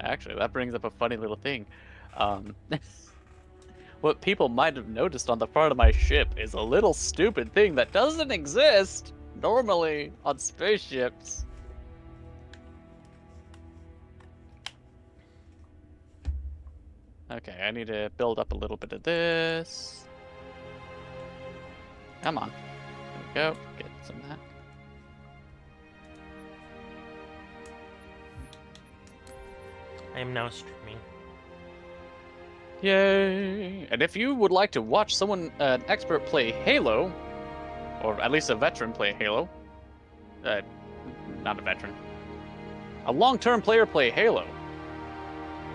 Actually, that brings up a funny little thing. Um, what people might have noticed on the front of my ship is a little stupid thing that doesn't exist normally on spaceships. Okay, I need to build up a little bit of this. Come on. There we go. Get some of that. I am now streaming. Yay! And if you would like to watch someone, an expert play Halo, or at least a veteran play Halo, not a veteran, a long-term player play Halo,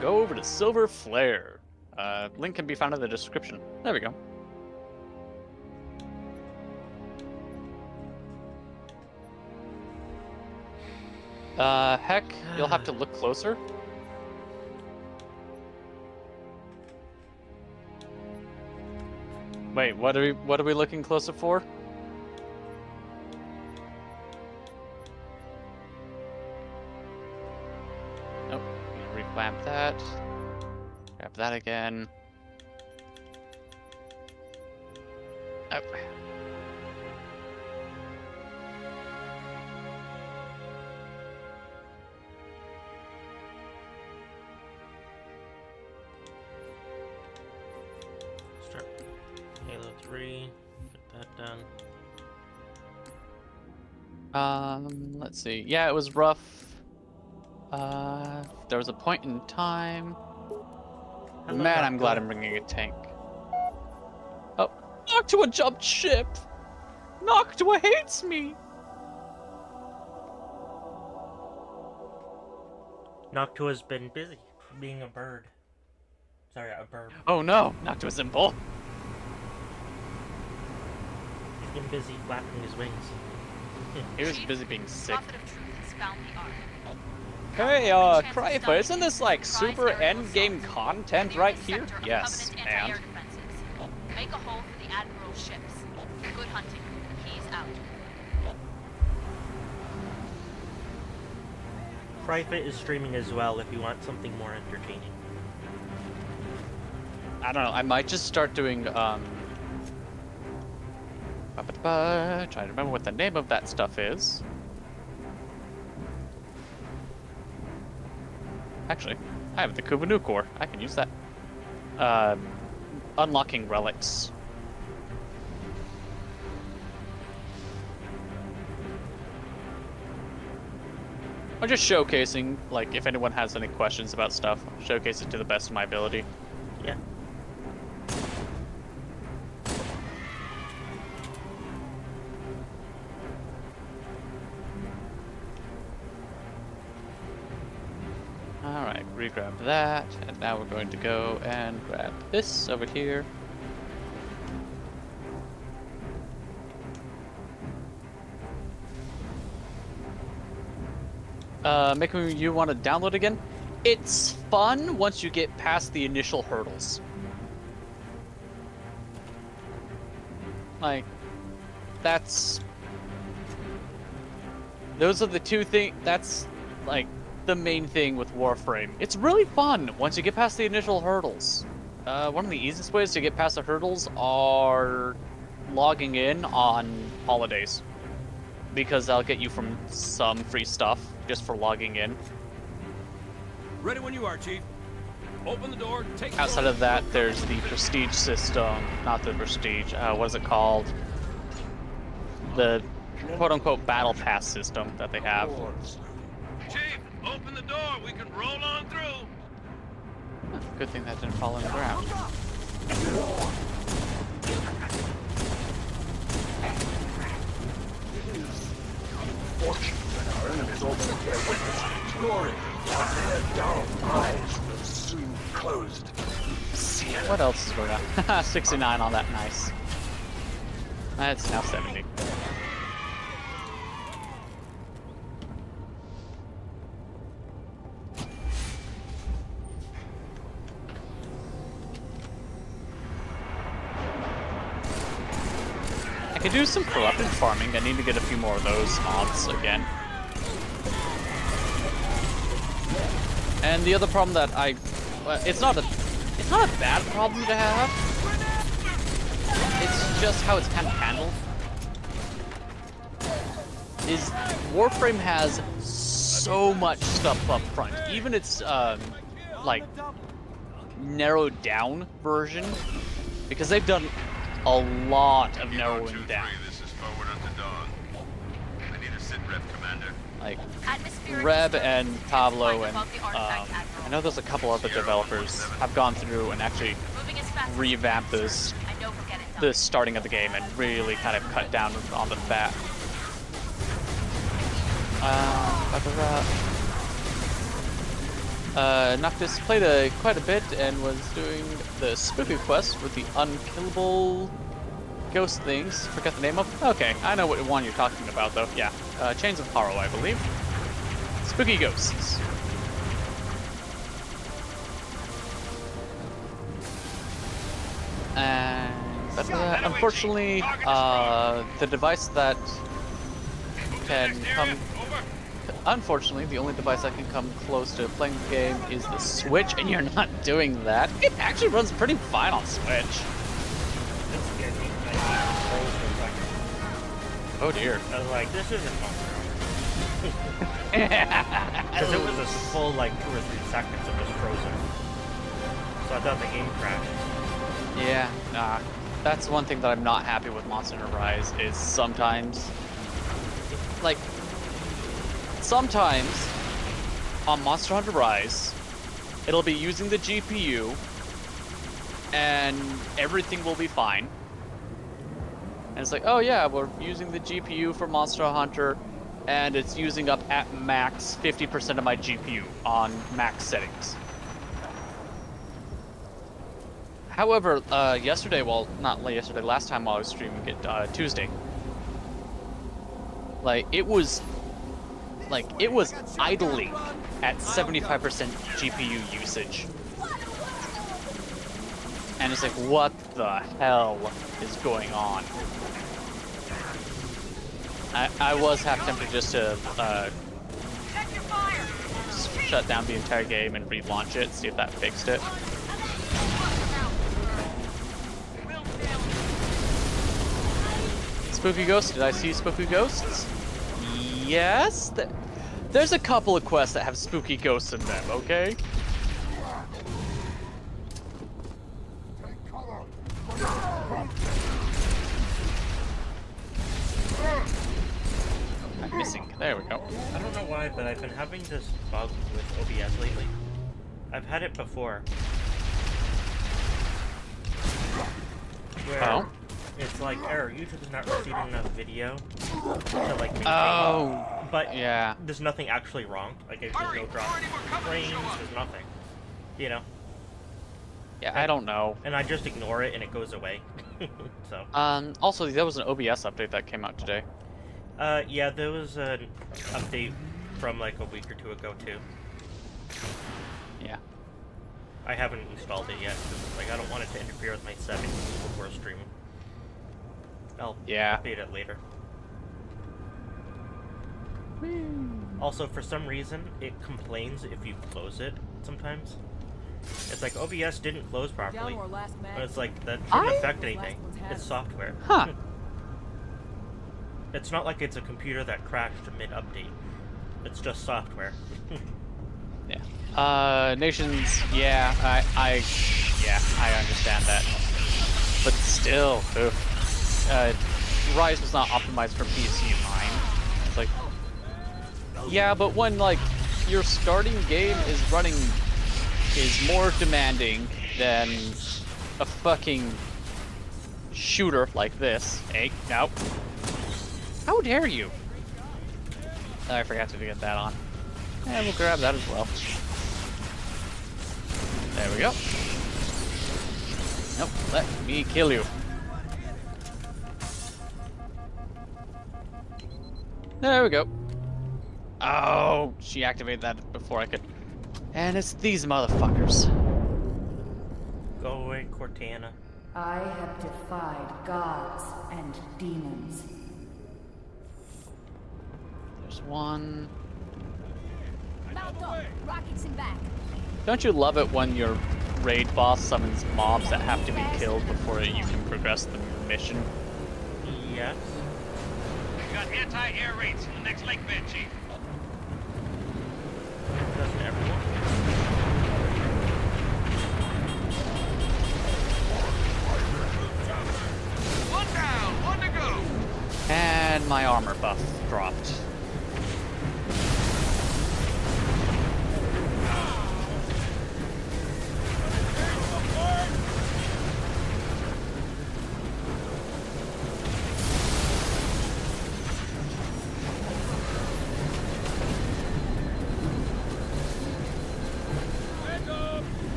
go over to Silver Flare. Link can be found in the description. There we go. Heck, you'll have to look closer. Wait, what are we looking closer for? Nope. Reclamp that. Grab that again. Oh. Start Halo 3. Get that done. Let's see. Yeah, it was rough. There was a point in time. Man, I'm glad I'm bringing a tank. Oh, Noctua jumped ship! Noctua hates me! Noctua's been busy being a bird. Sorry, a bird. Oh no, Noctua's in bull. He's been busy flapping his wings. He was busy being sick. Prophet of Truth has found the ark. Hey, Cryper, isn't this like super endgame content right here? Yes, and? Make a hole for the Admiral's ships. Good hunting. He's out. Private is streaming as well if you want something more entertaining. I don't know, I might just start doing, trying to remember what the name of that stuff is. Actually, I have the Haloooooo core. I can use that. Unlocking relics. I'm just showcasing, like, if anyone has any questions about stuff, showcase it to the best of my ability. Yeah. Alright, re-grab that, and now we're going to go and grab this over here. Making you want to download again? It's fun once you get past the initial hurdles. Like, those are the two things, that's, like, the main thing with Warframe. It's really fun once you get past the initial hurdles. One of the easiest ways to get past the hurdles are logging in on holidays, because that'll get you from some free stuff just for logging in. Ready when you are, Chief. Open the door, take Outside of that, there's the prestige system, not the prestige, what is it called? The quote-unquote battle pass system that they have. Chief, open the door, we can roll on through. Good thing that didn't fall on the ground. Fortunate that our enemies ultimately witnessed glory. Their dull eyes will soon be closed. What else is going on? 69 on that, nice. That's now 70. I could do some corrupted farming. I need to get a few more of those mods again. And the other problem that it's not a bad problem to have. It's just how it's kind of handled. Is Warframe has so much stuff up front. Even its like narrowed down version, because they've done a lot of narrowing down. This is forward unto dawn. I need a sit rep, Commander. Like Atmospheric Reb disturbance and detected Pablo right and above the artifact, Admiral. I know there's a couple other developers have gone through and actually Moving as fast as revamped you can, this sir. I know we'll get it done. the starting of the game and really kind of cut down on the fat. Noctis played quite a bit and was doing the spooky quest with the unkillable ghost things. Forgot the name of? Okay, I know what one you're talking about though. Yeah, Chains of Horror, I believe. Spooky ghosts. And unfortunately, the device that can come. Unfortunately, the only device that can come close to playing the game is the Switch, and you're not doing that. It actually runs pretty fine on Switch. That scared me. I froze for a second. Oh dear. I was like, this isn't Monster. Because it was a full like 2 or 3 seconds of just frozen. So I thought the game crashed. Yeah, nah. That's one thing that I'm not happy with Monster Hunter Rise is sometimes on Monster Hunter Rise, it'll be using the GPU and everything will be fine. And it's like, oh yeah, we're using the GPU for Monster Hunter and it's using up at max 50% of my GPU on max settings. However, yesterday, well, not yesterday, last time while I was streaming it, Tuesday, it was idling at 75% GPU usage. And it's like, what the hell is going on? I was half tempted just to shut down the entire game and relaunch it, see if that fixed it. Spooky ghosts? Did I see spooky ghosts? Yes? There's a couple of quests that have spooky ghosts in them, okay? I'm missing. There we go. I don't know why, but I've been having this bug with OBS lately. I've had it before. Where it's like, error, YouTube is not receiving enough video to like maintain. Oh, but yeah. There's nothing actually wrong. Like there's no drop in frames, there's nothing. You know? Yeah, I don't know. And I just ignore it and it goes away. So. Also, there was an OBS update that came out today. Yeah, there was an update from like a week or 2 ago too. Yeah. I haven't installed it yet because like I don't want it to interfere with my settings before streaming. I'll update it later. Also, for some reason, it complains if you close it sometimes. It's like OBS didn't close properly, but it's like that shouldn't affect anything. It's software. Huh. It's not like it's a computer that crashed mid-update. It's just software. Yeah. Nations. Yeah. I understand that. But still, Rise was not optimized for PC in mind. It's like, yeah, but when like your starting game is more demanding than a fucking shooter like this. Hey, no. How dare you? Oh, I forgot to get that on. And we'll grab that as well. There we go. Nope, let me kill you. There we go. Oh, she activated that before I could. And it's these motherfuckers. Go away, Cortana. I have defied gods and demons. There's one. Mount up! Rockets in back. Don't you love it when your raid boss summons mobs that have to be killed before you can progress the mission? Yes. We got anti-air raids in the next lake bed, Chief. Doesn't everyone? One down, one to go. And my armor buff dropped.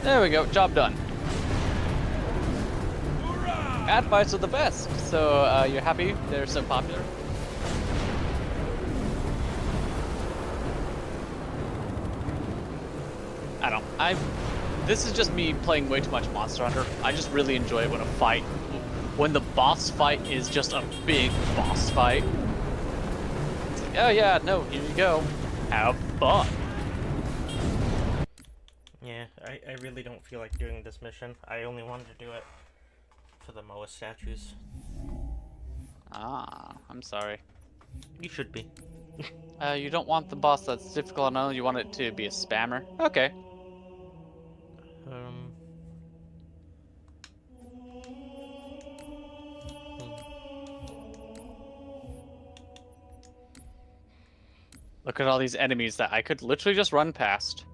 There we go, job done. Ad fights are the best. So you're happy they're so popular? I don't. This is just me playing way too much Monster Hunter. I just really enjoy it when the boss fight is just a big boss fight. It's like, oh yeah, no, here you go. Have fun. Yeah, I really don't feel like doing this mission. I only wanted to do it for the Moa statues. Ah, I'm sorry. You should be. You don't want the boss that's difficult enough, you want it to be a spammer? Okay. Look at all these enemies that I could literally just run past.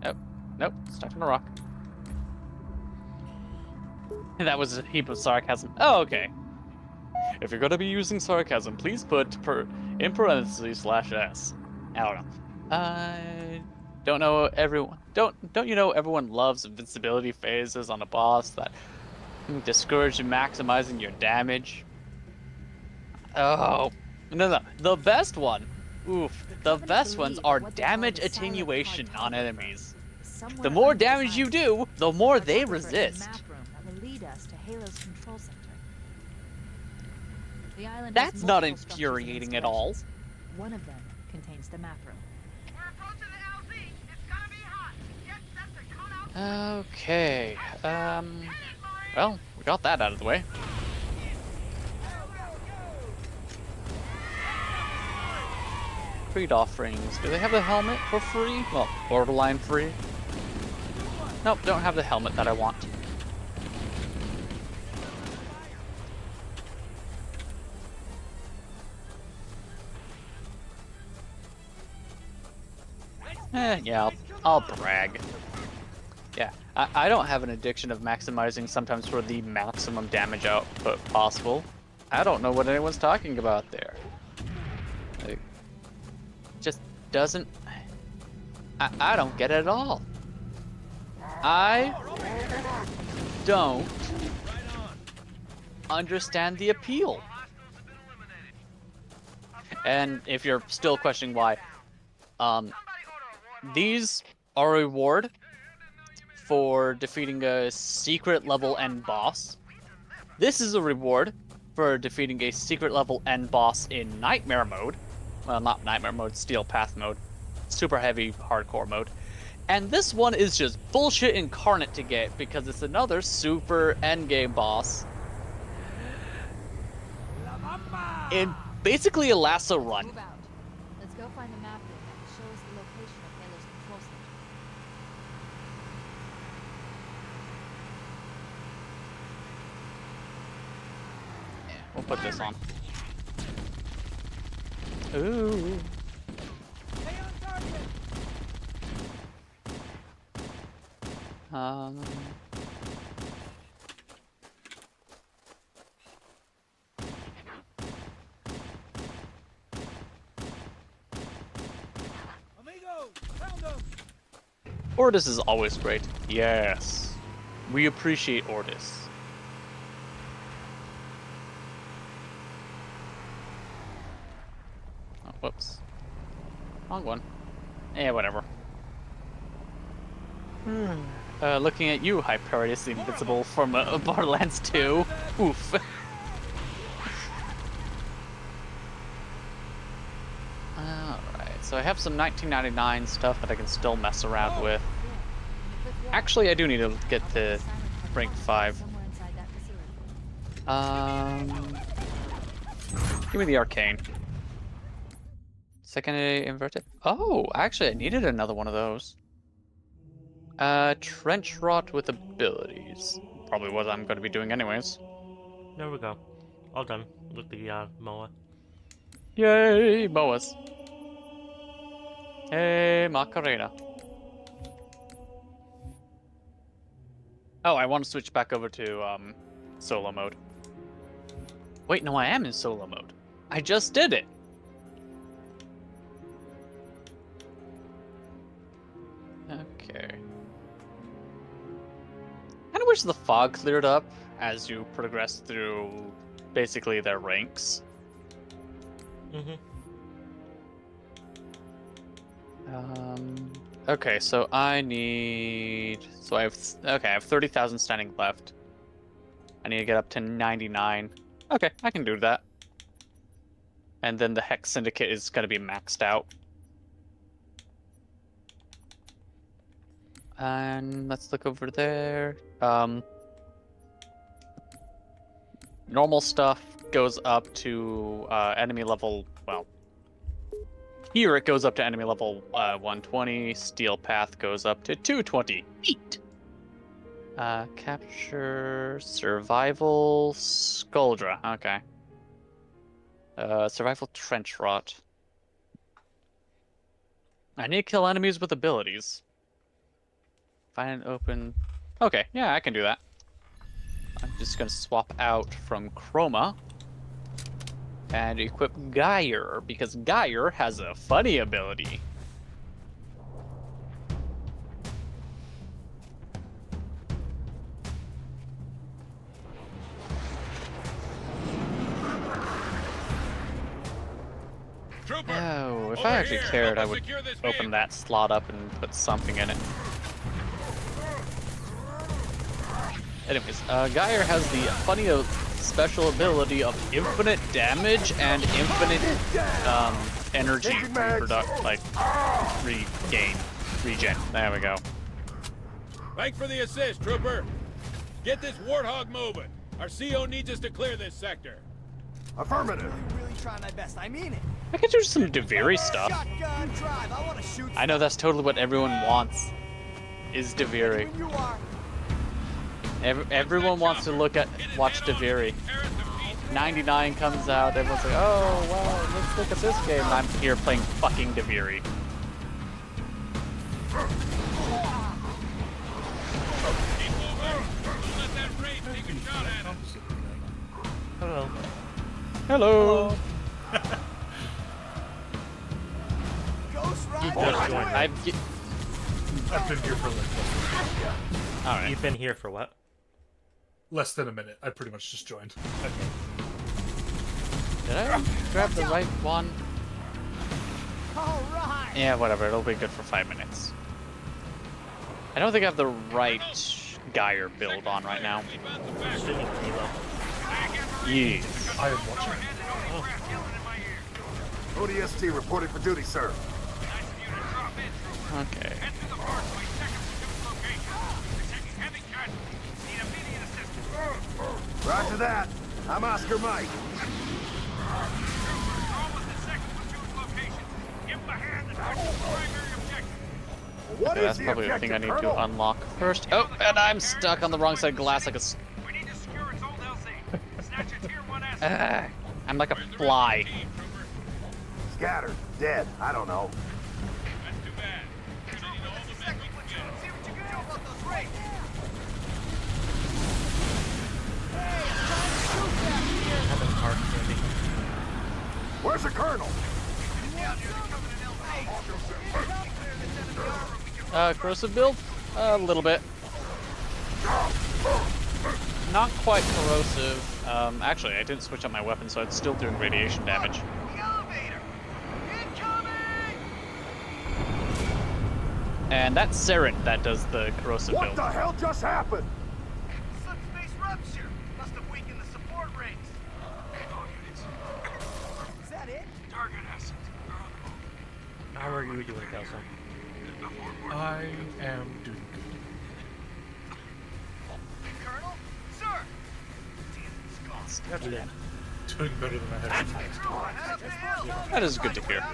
Oh, nope, stuck in a rock. That was a heap of sarcasm. Oh, okay. If you're gonna be using sarcasm, please put in parentheses /s. I don't know. I don't know everyone. Don't you know everyone loves invincibility phases on a boss that discourage you maximizing your damage? Oh, no. The best one. Oof. The best ones are damage attenuation on enemies. The more damage you do, the more they resist. That's not infuriating at all. One of them contains the map room. We're approaching the LZ. It's gonna be hot. Get set to cut out. Okay. Well, we got that out of the way. Creed offerings. Do they have the helmet for free? Well, borderline free. Nope, don't have the helmet that I want. Yeah, I'll brag. Yeah, I don't have an addiction of maximizing sometimes for the maximum damage output possible. I don't know what anyone's talking about there. It just doesn't... I don't get it at all. I don't understand the appeal. And if you're still questioning why, these are a reward for defeating a secret level end boss. This is a reward for defeating a secret level end boss in Nightmare mode. Well, not Nightmare mode, Steel Path mode. Super heavy hardcore mode. And this one is just bullshit incarnate to get because it's another super endgame boss in basically a lasso run. Move out. Let's go find the map room that shows the location of Halo's control center. We'll put this on. Ooh. Ordis is always great. Yes. We appreciate Ordis. Oh, whoops. Wrong one. Eh, whatever. Looking at you, Hyperius the Invincible from Borderlands 2. Oof. so I have some 1999 stuff that I can still mess around with. Actually, I do need to get to rank 5. Give me the arcane. Secondary inverted. Oh, actually, I needed another one of those. Trench rot with abilities. Probably what I'm going to be doing anyways. There we go. All done with the MOA. Yay, boas. Hey, Macarena. Oh, I want to switch back over to solo mode. Wait, no, I am in solo mode. I just did it. Okay. Kind of wish the fog cleared up as you progress through basically their ranks. Okay, so I need... So I have 30,000 standing left. I need to get up to 99. Okay, I can do that. And then the Hex Syndicate is going to be maxed out. And let's look over there. Normal stuff goes up to enemy level, well, here it goes up to enemy level 120. Steel Path goes up to 220. Neat. Capture, Survival, Skuldra. Okay. Survival Trench Rot. I need to kill enemies with abilities. Find an open... Okay, yeah, I can do that. I'm just gonna swap out from Chroma and equip Geyer, because Geyer has a funny ability. Trooper, Oh, if over I actually here. cared, I Help us would secure this open vehicle. that slot up and put something in it. Anyways, Geyer has the funny special ability of infinite damage and infinite energy regen. There we go. Thanks for the assist, Trooper. Get this warthog moving. Our CO needs us to clear this sector. Affirmative. Really trying my best. I mean it. I could do some Deviri stuff. Shotgun drive. I want to shoot. I know that's totally what everyone wants, is Deviri. When you are. Everyone wants to watch Deviri. 99 comes out, everyone's like, oh, well, let's look at this game. And I'm here playing fucking Deviri. Keep moving. Don't let that raid take a shot at us. Hello. Hello. Ghost You Rider. just joined. I've been here for like Alright. You've been here for what? less than a minute. I pretty much just joined. Did I grab the right one? All right. Yeah, whatever. It'll be good for 5 minutes. I don't think I have the right Geyer build on right now. Assuming Kilo. Yeah. I am watching. ODST reporting for duty, sir. Okay. Roger that. I'm Oscar Mike. What Okay, is that's the probably the thing I objective, need Colonel? to unlock first. Oh, and I'm stuck on the wrong side of glass like a... We need to secure its old LZ. Snatch a tier 1 asset. I'm like a fly. Scattered. Dead. I don't know. That's too bad. We need all the men we can get. See what you can do about those raids. Having hard candy. Where's the Colonel? Corrosive build? A little bit. Not quite corrosive. Actually, I didn't switch out my weapon, so it's still doing radiation damage. The elevator. Incoming. And that's Saren that does the corrosive What build. the hell just happened? Subspace rupture. Must have weakened the support rings. Is that it? Target assets. Our are you doing, Kelso? I am doing good. Colonel? Sir! Doing better than I had expected. That is good to hear.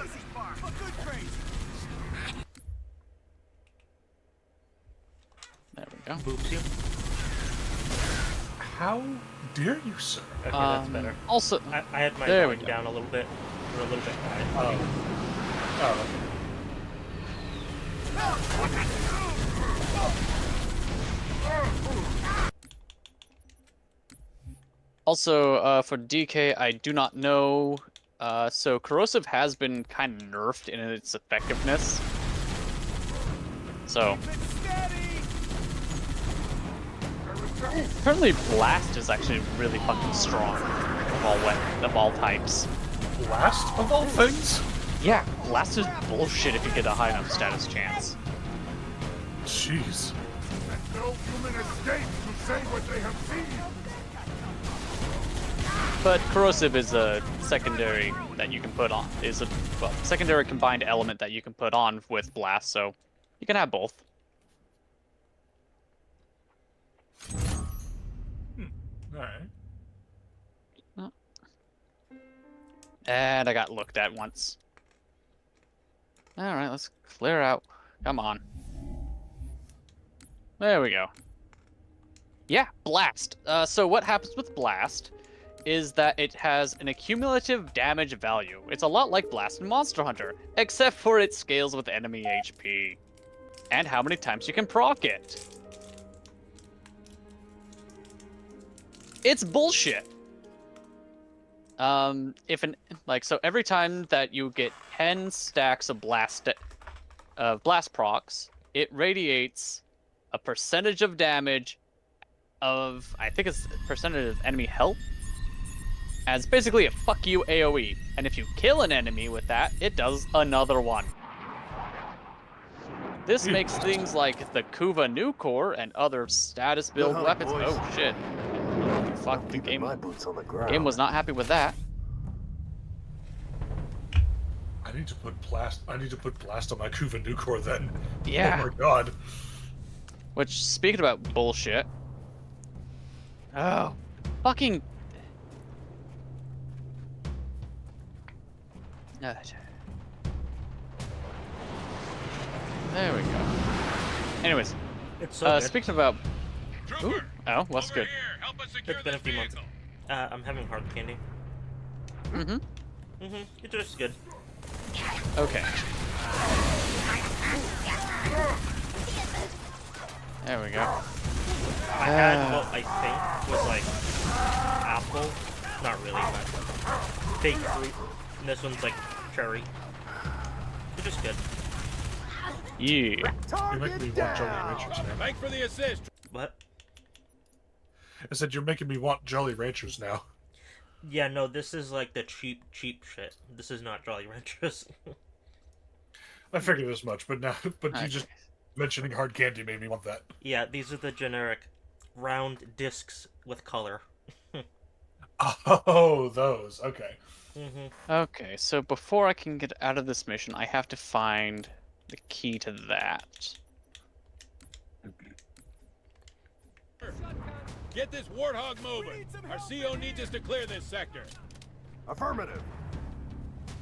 There we go. Boops you. How dare you, sir? Okay, that's better. Also, I had my there we volume go. down a little bit. Or a little bit high. Oh. Also, for DK, I do not know. So corrosive has been kind of nerfed in its effectiveness. So apparently, blast is actually really fucking strong of all types. Blast of all things? Yeah, blast is bullshit if you get a high enough status chance. Jeez. No human escapes to say what they have seen. But corrosive is a secondary that you can put on. Secondary combined element that you can put on with blast, so you can have both. Alright. And I got looked at once. Alright, let's clear out. Come on. There we go. Yeah, blast. So what happens with blast is that it has an accumulative damage value. It's a lot like blast in Monster Hunter, except for it scales with enemy HP. And how many times you can proc it. It's bullshit. So every time that you get 10 stacks of blast procs, it radiates a percentage of damage of, I think it's a percentage of enemy health. And it's basically a fuck you AoE. And if you kill an enemy with that, it does another one. This makes things like the Kuva new core and other status build weapons. Oh shit. Fuck, the game was not happy with that. I need to put blast on my Kuva Nucor then. Yeah. Oh my god. Which, speaking about bullshit. Oh. Fucking. There we go. Anyways, It's so good. speaking about. Ooh. Trooper, Oh, what's over good? here. Help us secure It's been a this few months. vehicle. I'm having hard candy. It's just good. Okay. There we go. I had what I think was like apple. Not really, but fake fruit. And this one's like cherry. It's just good. Yeah. You're making me want Jolly Ranchers now. Thanks for the assist. What? I said you're making me want Jolly Ranchers now. Yeah, no, this is like the cheap shit. This is not Jolly Ranchers. I figured as much, but Okay. you just mentioning hard candy made me want that. Yeah, these are the generic round discs with color. Oh, those. Okay. Okay, so before I can get out of this mission, I have to find the key to that. Get this warthog moving. Our CO needs us to clear this sector. Affirmative.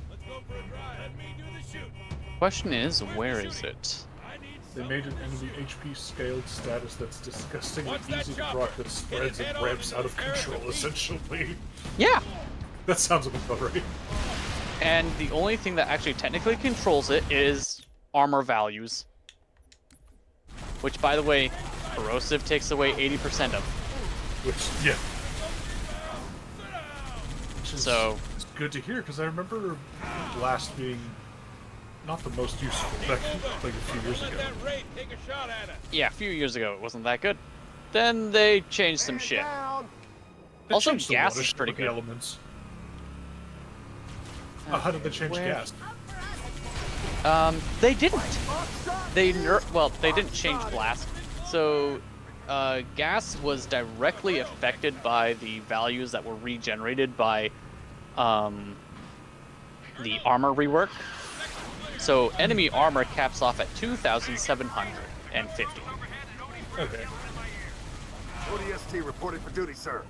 Let's go for a drive. Let me do the shoot. Question is, where is it? I need They made an enemy HP scaled status that's disgustingly What's that easy to chopper? proc that spreads Get it and head on ramps into out of this area control, quickly. essentially. Yeah! That sounds about right. And the only thing that actually technically controls it is armor values. Which, by the way, corrosive takes away 80% of. Which, yeah. Which is, So- it's good to hear, because I remember Blast being not the most useful back like a few years Let ago. that Wraith take a shot at it. Yeah, a few years ago it wasn't that good. Then they changed some shit. They Also, changed the gas water is pretty with the good. elements. How did they change Where- gas? They didn't. They didn't change blast. So, gas was directly affected by the values that were regenerated by, the armor rework. So enemy armor caps off at 2,750. Okay. ODST reporting for duty, sir.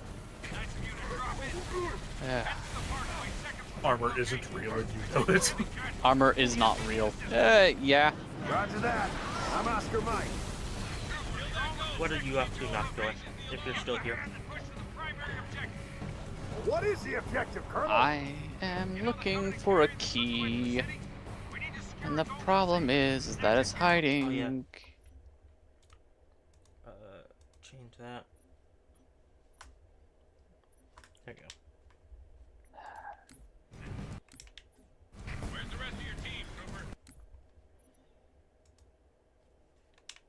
Armor isn't real and you know it. Armor is not real. Yeah. Roger that. I'm Oscar Mike. What are you up to, Knockdoor, if you're still here? What is the objective, Colonel? I am looking for a key. And the problem is that it's hiding. Oh, yeah. Change that. There you go. Where's the rest of your team, Trooper?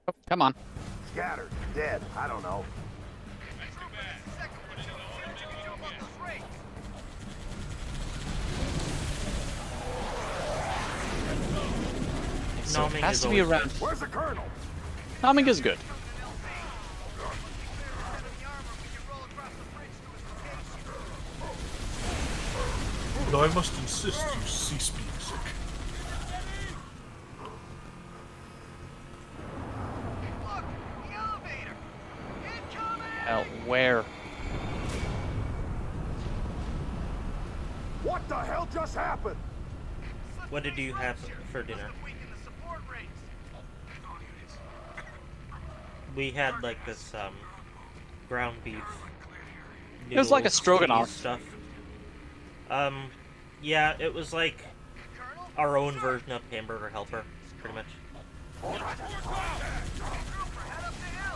Oh, come on. Scattered, dead, I don't know. That's too bad. So it Numbing has is to be always around. Where's the Colonel? Numbing is good. Though I must insist you cease being sick. Look, the elevator. Incoming! Hell, where? What the hell just happened? What did you have for dinner? Weaken the support rates. We had like this ground beef. It was like a noodles, stroganoff. stuff. Yeah, it was like our own version of Hamburger Helper, pretty much.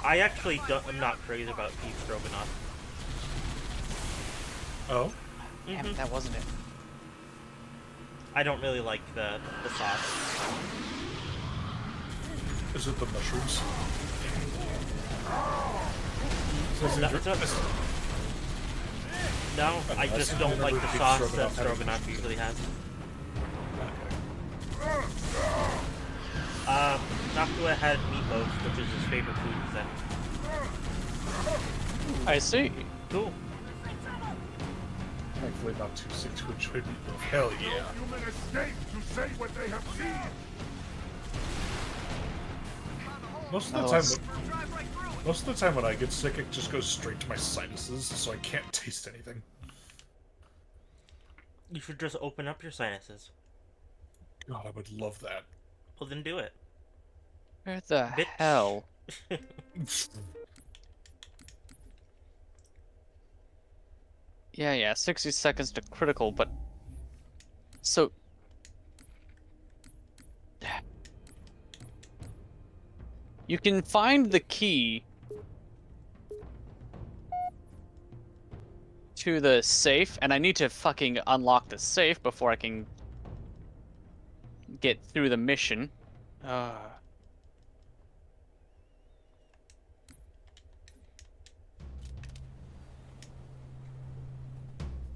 I actually I'm not crazy about beef stroganoff. Oh? Damn it, that wasn't it. I don't really like the sauce. Is it the mushrooms? No, I I've just seen don't whenever like the beef sauce that stroganoff has stroganoff usually has. Nakua had meatloaf, which is his favorite food. I see. Cool. Thankfully not too sick to enjoy meatloaf. Hell yeah. Human escape to say what they have seen. Most of the time when I get sick, it just goes straight to my sinuses, so I can't taste anything. You should just open up your sinuses. God, I would love that. Well, then do it. Where the Bitch. hell? Yeah, 60 seconds to critical, but... So... You can find the key to the safe, and I need to fucking unlock the safe before I can get through the mission. Come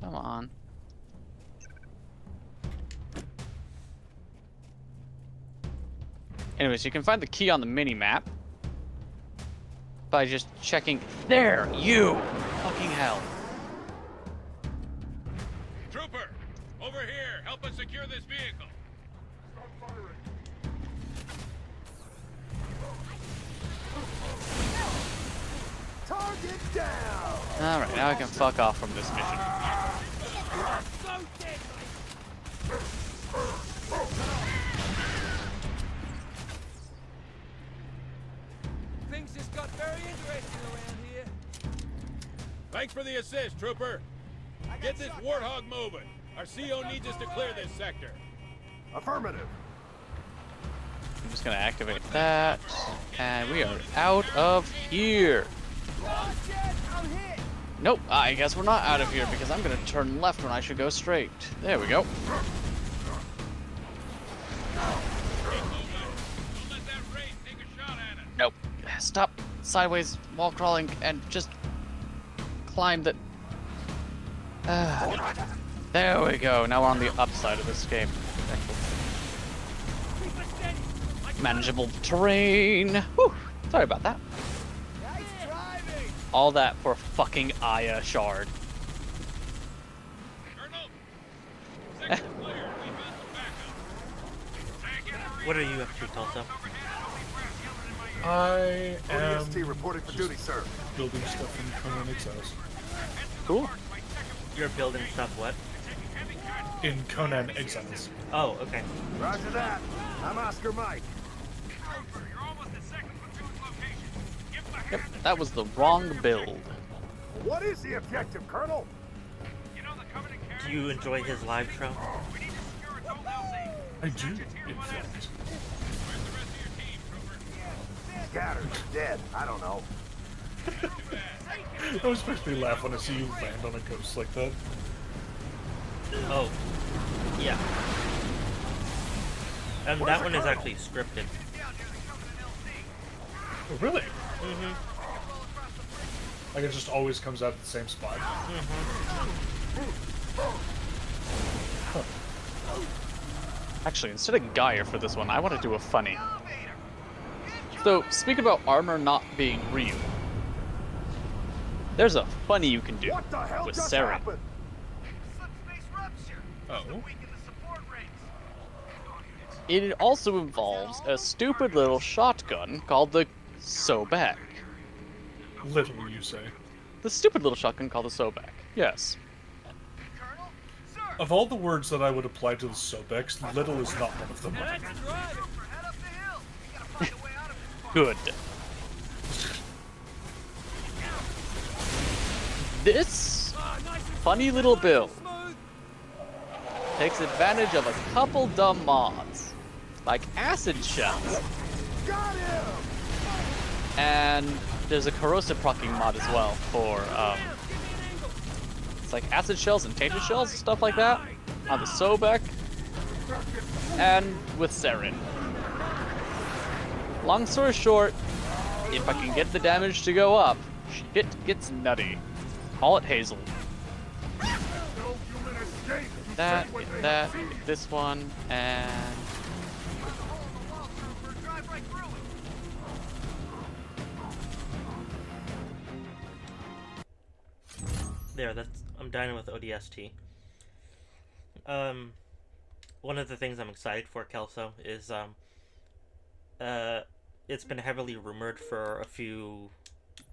on. Anyways, you can find the key on the mini-map by just checking. There! You! Fucking hell. Trooper, over here. Help us secure this vehicle. Stop firing. Target down. Alright, now I can fuck off from this mission. Things just got very interesting around here. Thanks for the assist, Trooper. Get this warthog moving. Our CO needs us to clear this sector. Affirmative. I'm just gonna activate that, and we are out of here. Nope, I guess we're not out of here because I'm gonna turn left when I should go straight. There we go. Don't let that race take a shot at us. Nope. Stop sideways wall crawling and just climb the... there we go. Now we're on the upside of this game. Manageable terrain. Whew. Sorry about that. All that for a fucking Aya shard. Colonel, sector's clear. We found some backup. Tank What are you up to, Tulsa? I am ODST reporting for duty, sir. building stuff in Conan Exiles. Cool. You're building stuff what? In Conan Exiles. Oh, okay. Roger that. I'm Oscar Mike. Yep, that was the wrong build. What is the objective, Colonel? Do you enjoy his live show? I do, in fact. Scattered, dead. I don't know. It always makes me laugh when I see you land on a ghost like that. Oh, yeah. And that one is actually scripted. Oh, really? Mm-hmm. Like it just always comes out at the same spot. Actually, instead of Geyer for this one, I want to do a funny. So, speaking about armor not being real, there's a funny you can do What the hell with just Saren. happened? Oh. It also involves a stupid little shotgun called the Sobek. Little, you say. The stupid little shotgun called the Sobek. Yes. Of all the words that I would apply to the Sobex, little is not one of them. Good. This funny little build takes advantage of a couple dumb mods, like acid shells, Got him! and there's a corrosive proccing mod as well for it's like acid shells and tainted shells and stuff like that on the Sobek and with Saren. Long story short, if I can get the damage to go up, shit gets nutty. Call it Hazel. That, this one, and... There, I'm dining with ODST. One of the things I'm excited for, Kelso, is, it's been heavily rumored for a few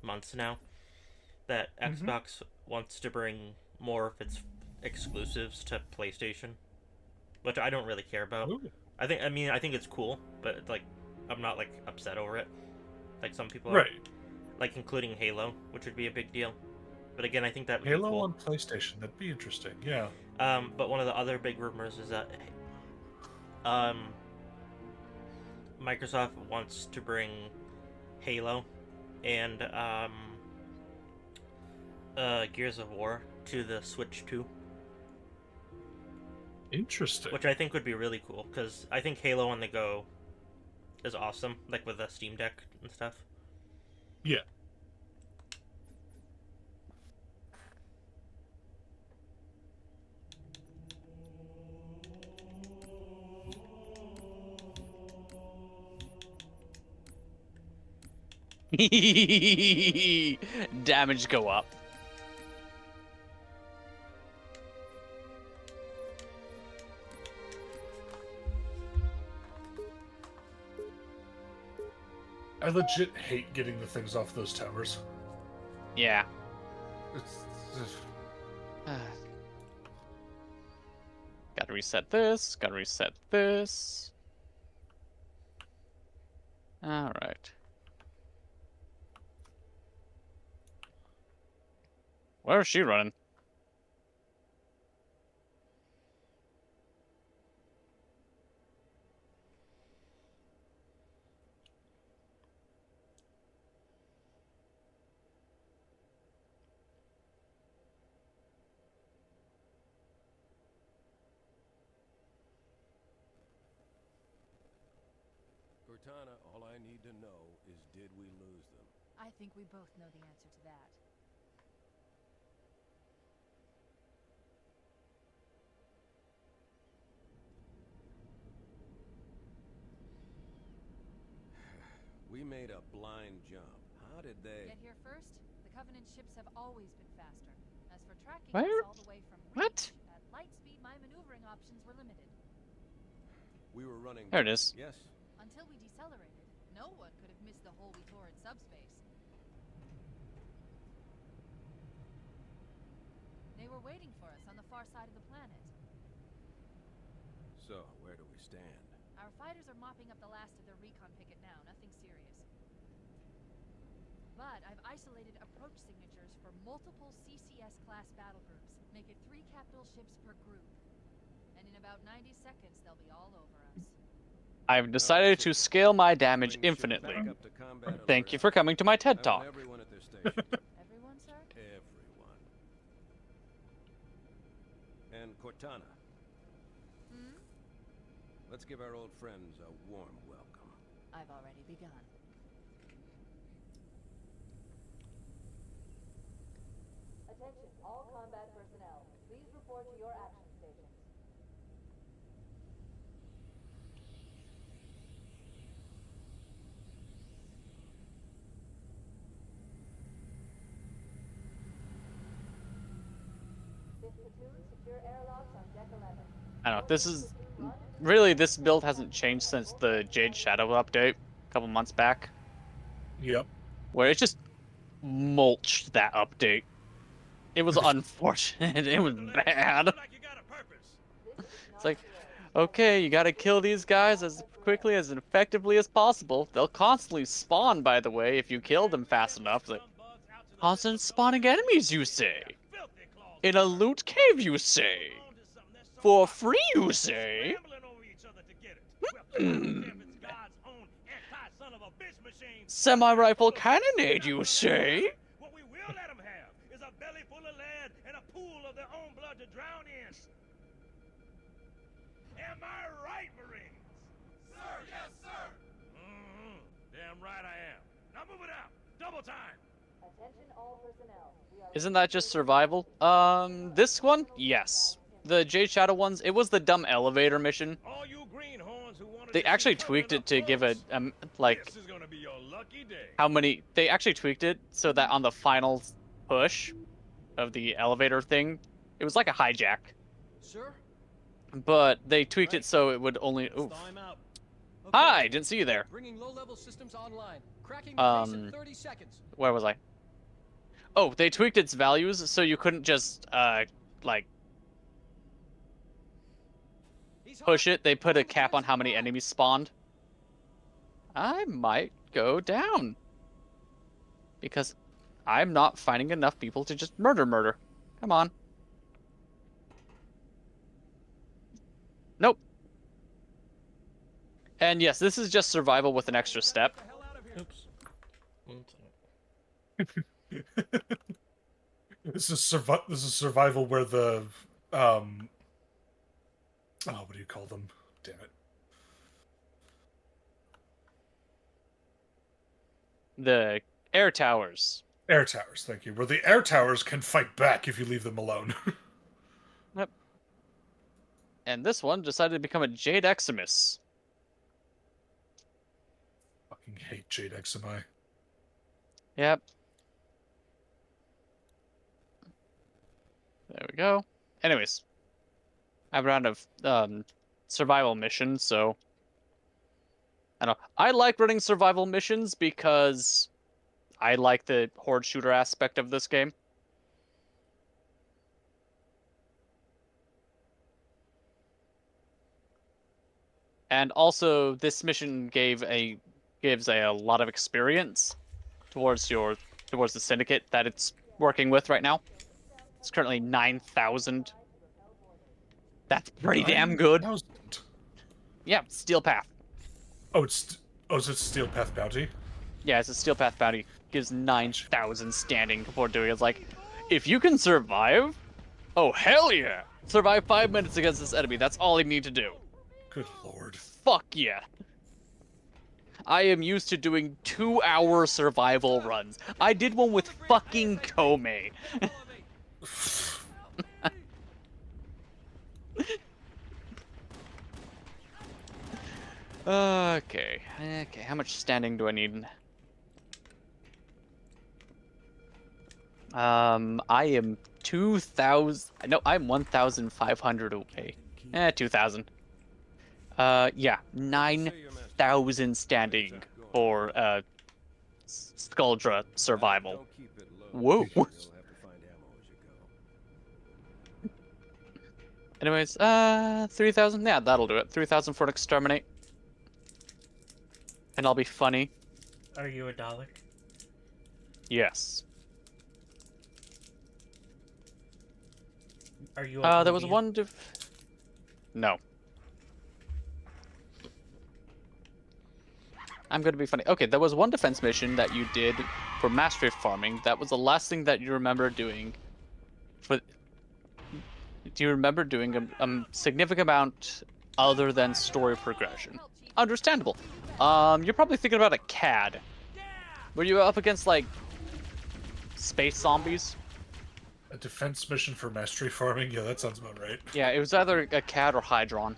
months now that Xbox wants to bring more of its exclusives to PlayStation, which I don't really care about. Ooh. I think it's cool, but like, I'm not like upset over it, like some people are. Right. Like including Halo, which would be a big deal. But again, I think that would Halo be cool. on PlayStation, that'd be interesting, yeah. But one of the other big rumors is that Microsoft wants to bring Halo and Gears of War to the Switch 2. Interesting. Which I think would be really cool, because I think Halo on the go is awesome, like with the Steam Deck and stuff. Yeah. Damage go up. I legit hate getting the things off those towers. Yeah. It's Gotta reset this, gotta reset this. Alright. Where is she running? Cortana, all I need to know is did we lose them? I think we both know the answer to that. We made a blind jump. How did they... Get here first? The Covenant ships have always been faster. As for tracking Where? us all the way from What? reach, at light speed my maneuvering options were limited. We were running. There it is. Yes. Until we decelerated, no one could have missed the hole we tore in subspace. They were waiting for us on the far side of the planet. So, where do we stand? Our fighters are mopping up the last of their recon picket now, nothing serious. But I've isolated approach signatures for multiple CCS-class battle groups. Make it 3 capital ships per group. And in about 90 seconds, they'll be all over us. I've decided to scale my damage infinitely. Thank you for coming to my TED Talk. Everyone at their station. Everyone, sir? Everyone. And Cortana. Hmm? Let's give our old friends a warm welcome. I've already begun. Attention, all combat personnel. Please report to your action stations. Fifth platoon, secure airlocks on deck 11. I don't know. This is really, this build hasn't changed since the Jade Shadow update a couple months back. Yep. Where it just mulched that update. It was unfortunate. It was bad. It's like, okay, you gotta kill these guys as quickly as effectively as possible. They'll constantly spawn, by the way, if you kill them fast enough. Like, constant spawning enemies, you say? In a loot cave, you say? For free, you say? Semi-rifle cannonade, you say? What we will let them have is a belly full of lead and a pool of their own blood to drown in. Am I right, Marines? Sir, yes, sir. Damn right I am. Now move it out. Double time. Attention all personnel. We are Isn't that just survival? This one? Yes. The Jade Shadow ones, it was the dumb elevator mission. All you greenhorns who wanted They to actually see tweaked it to permanent give a, uploads, like, this is gonna be your lucky day. how many... They actually tweaked it so that on the final push of the elevator thing, it was like a hijack. Sir? But they tweaked it so it would only... Oof. Hi! Didn't see you there. Bringing low-level systems online. Cracking the case in 30 seconds. Where was I? Oh, they tweaked its values so you couldn't just, like... push it. They put a cap on how many enemies spawned. I might go down. Because I'm not finding enough people to just murder. Come on. Nope. And yes, this is just survival with an extra step. Oops. This is survival where the oh, what do you call them? Damn it. The air towers. Air towers, thank you. Where the air towers can fight back if you leave them alone. Yep. And this one decided to become a Jade Eximus. Fucking hate Jade XMI. Yep. There we go. Anyways. I have a round of survival missions, so... I don't know. I like running survival missions because I like the horde shooter aspect of this game. And also, this mission gives a lot of experience towards the syndicate that it's working with right now. It's currently 9,000. That's pretty damn good. 9,000? Yeah, Steel Path. Oh, is it Steel Path Bounty? Yeah, it's a Steel Path bounty. Gives 9,000 standing before doing it. It's like, if you can survive, oh hell yeah! Survive 5 minutes against this enemy. That's all you need to do. Good lord. Fuck yeah. I am used to doing 2-hour survival runs. I did one with fucking Kome. Okay, how much standing do I need? I am 2,000... No, I'm 1,500 away. 2,000. Yeah, 9,000 standing for Skuldra survival. Whoa. Anyways, 3,000. Yeah, that'll do it. 3,000 for an exterminate, and I'll be funny. Are you a Dalek? Yes. Are you a there was Peruvian? one. No. I'm going to be funny. Okay, there was one defense mission that you did for mastery farming. That was the last thing that you remember doing. Do you remember doing a significant amount other than story progression? Understandable. You're probably thinking about a CAD. Were you up against, like, space zombies? A defense mission for mastery farming? Yeah, that sounds about right. Yeah, it was either a CAD or Hydron.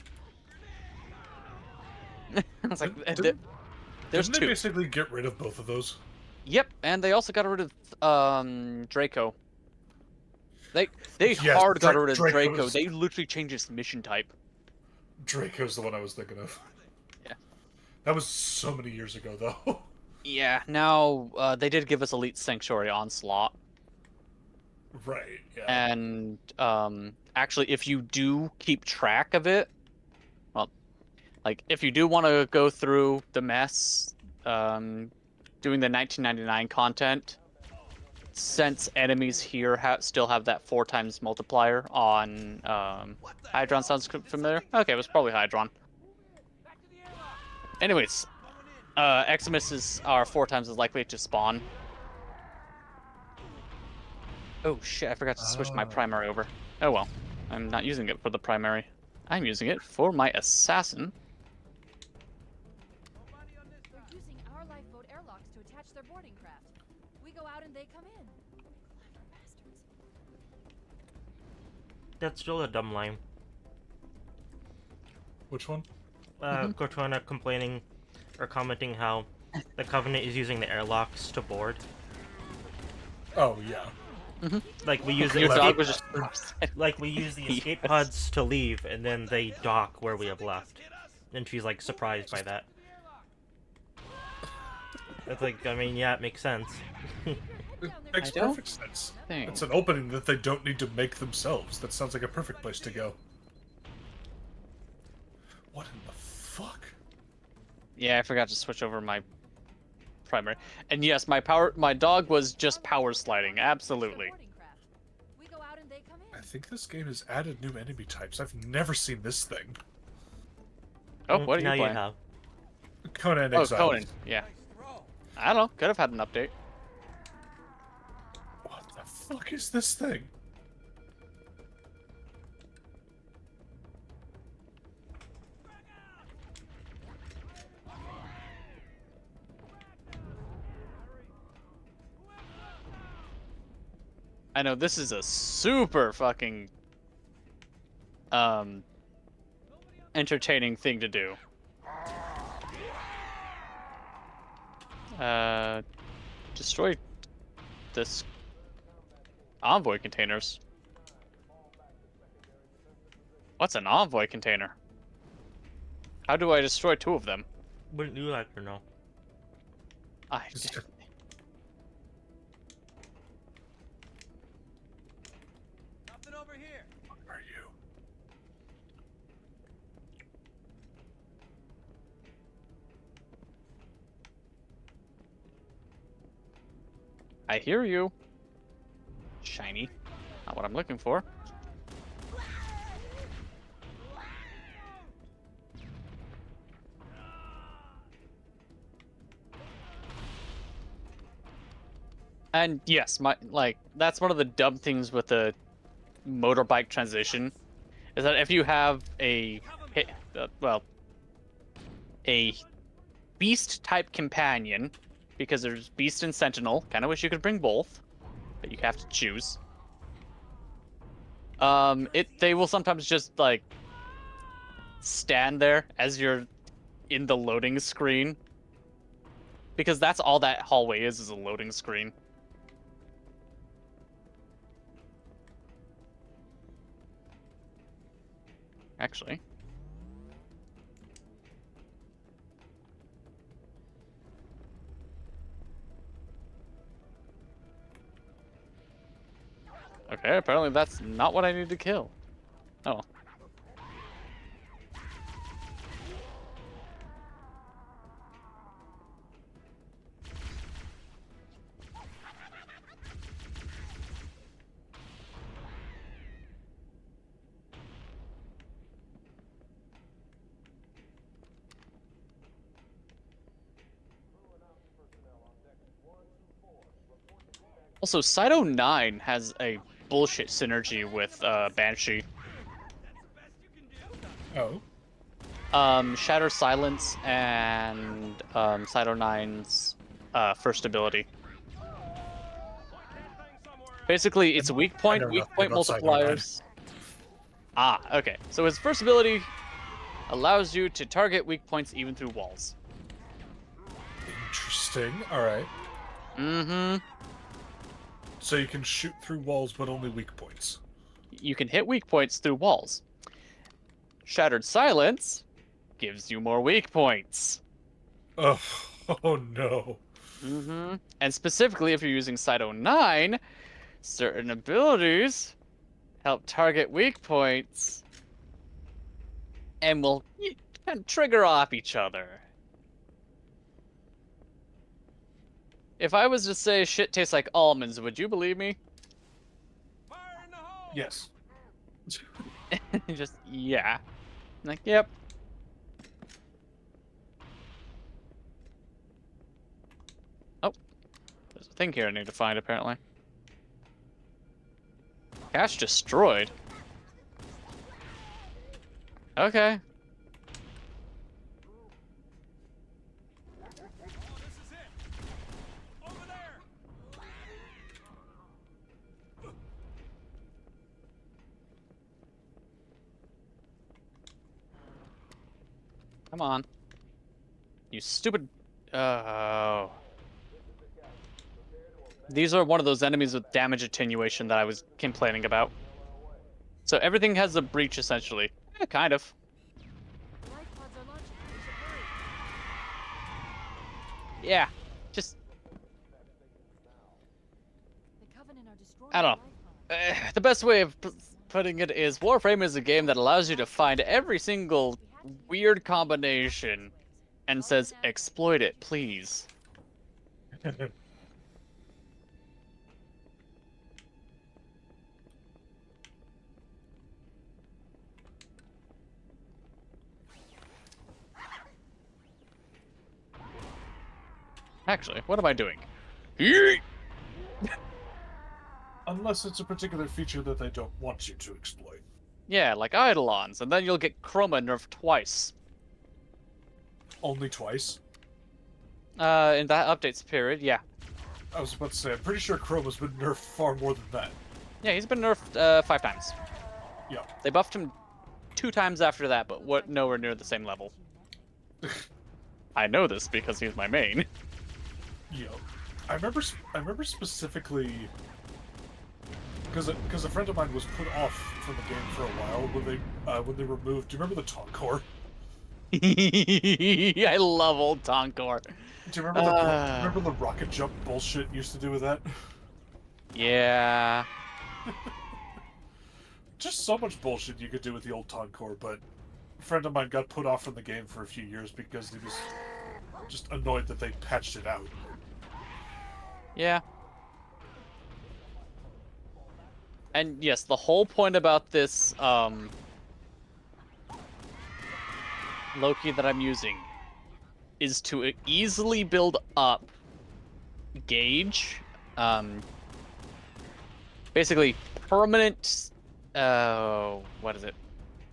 It's like, there's didn't they two. basically get rid of both of those? Yep, and they also got rid of Draco. They Yes, hard got rid of Draco. Draco's- They literally changed his mission type. Draco's the one I was thinking of. Yeah. That was so many years ago, though. Yeah, now they did give us Elite Sanctuary Onslaught. Right, yeah. And actually, if you do keep track of it, well, like if you do want to go through the mess, doing the 1999 content, since enemies here still have that 4 times multiplier on Hydron, sounds familiar? Okay, it was probably Hydron. Anyways, Eximuses are 4 times as likely to spawn. Oh shit, I forgot to switch my primary over. Oh well, I'm not using it for the primary. I'm using it for my assassin. They're using our lifeboat airlocks to attach their boarding craft. We go out and they come in. Clever bastards. That's still a dumb line. Which one? Cortana complaining or commenting how the Covenant is using the airlocks to board. Oh, yeah. Like we use the Your dog escape, was just like we use the escape Yes. pods to leave, and then they dock where we have left. And she's like surprised by that. It's like, I mean, yeah, it makes sense. It makes I don't perfect sense. think- It's an opening that they don't need to make themselves. That sounds like a perfect place to go. What in the fuck? Yeah, I forgot to switch over my primary. And yes, my dog was just power sliding. Absolutely. We go out and they come in. I think this game has added new enemy types. I've never seen this thing. Oh, what are you now playing? you have. Conan Oh, Exiles. Conan. Yeah. I don't know. Could have had an update. What the fuck is this thing? I know this is a super fucking entertaining thing to do. Destroy this envoy containers. What's an envoy container? How do I destroy 2 of them? Wouldn't you like to know? Nothing over here. Are you? I hear you. Shiny. Not what I'm looking for. And yes, that's one of the dumb things with the motorbike transition, is that if you have a beast type companion, because there's beast and sentinel, kind of wish you could bring both, but you have to choose. They will sometimes just like stand there as you're in the loading screen, because that's all that hallway is a loading screen. Actually, Okay, apparently that's not what I need to kill. Oh. Also, Cyto 9 has a bullshit synergy with Banshee. Oh. Shatter Silence and Cyto 9's first ability. Basically, it's weak point multipliers. Ah, okay. So his first ability allows you to target weak points even through walls. Interesting. Alright. Mm-hmm. So you can shoot through walls, but only weak points. You can hit weak points through walls. Shattered Silence gives you more weak points. Oh, oh no. Mm-hmm. And specifically, if you're using Cyto 9, certain abilities help target weak points and will kind of trigger off each other. If I was to say shit tastes like almonds, would you believe me? Yes. Just, yeah. Like, yep. Oh. There's a thing here I need to find, apparently. Cache destroyed. Okay. Come on. You stupid... Oh. These are one of those enemies with damage attenuation that I was complaining about. So everything has a breach, essentially. Yeah, kind of. Yeah, just... I don't know. The best way of putting it is Warframe is a game that allows you to find every single weird combination and says, exploit it, please. Actually, what am I doing? Unless it's a particular feature that they don't want you to exploit. Yeah, like Eidolons, and then you'll get Chroma nerfed twice. Only twice? In that updates period, yeah. I was about to say, I'm pretty sure Chroma's been nerfed far more than that. Yeah, he's been nerfed 5 times. Yeah. They buffed him 2 times after that, but nowhere near the same level. I know this because he's my main. Yeah. I remember specifically because a friend of mine was put off from the game for a while when they removed. Do you remember the Tonkor? I love old Tonkor. Do you remember the rocket jump bullshit used to do with that? Yeah. Just so much bullshit you could do with the old Tonkor, but a friend of mine got put off from the game for a few years because he was just annoyed that they patched it out. Yeah. And yes, the whole point about this Loki that I'm using is to easily build up gauge, basically permanent, what is it?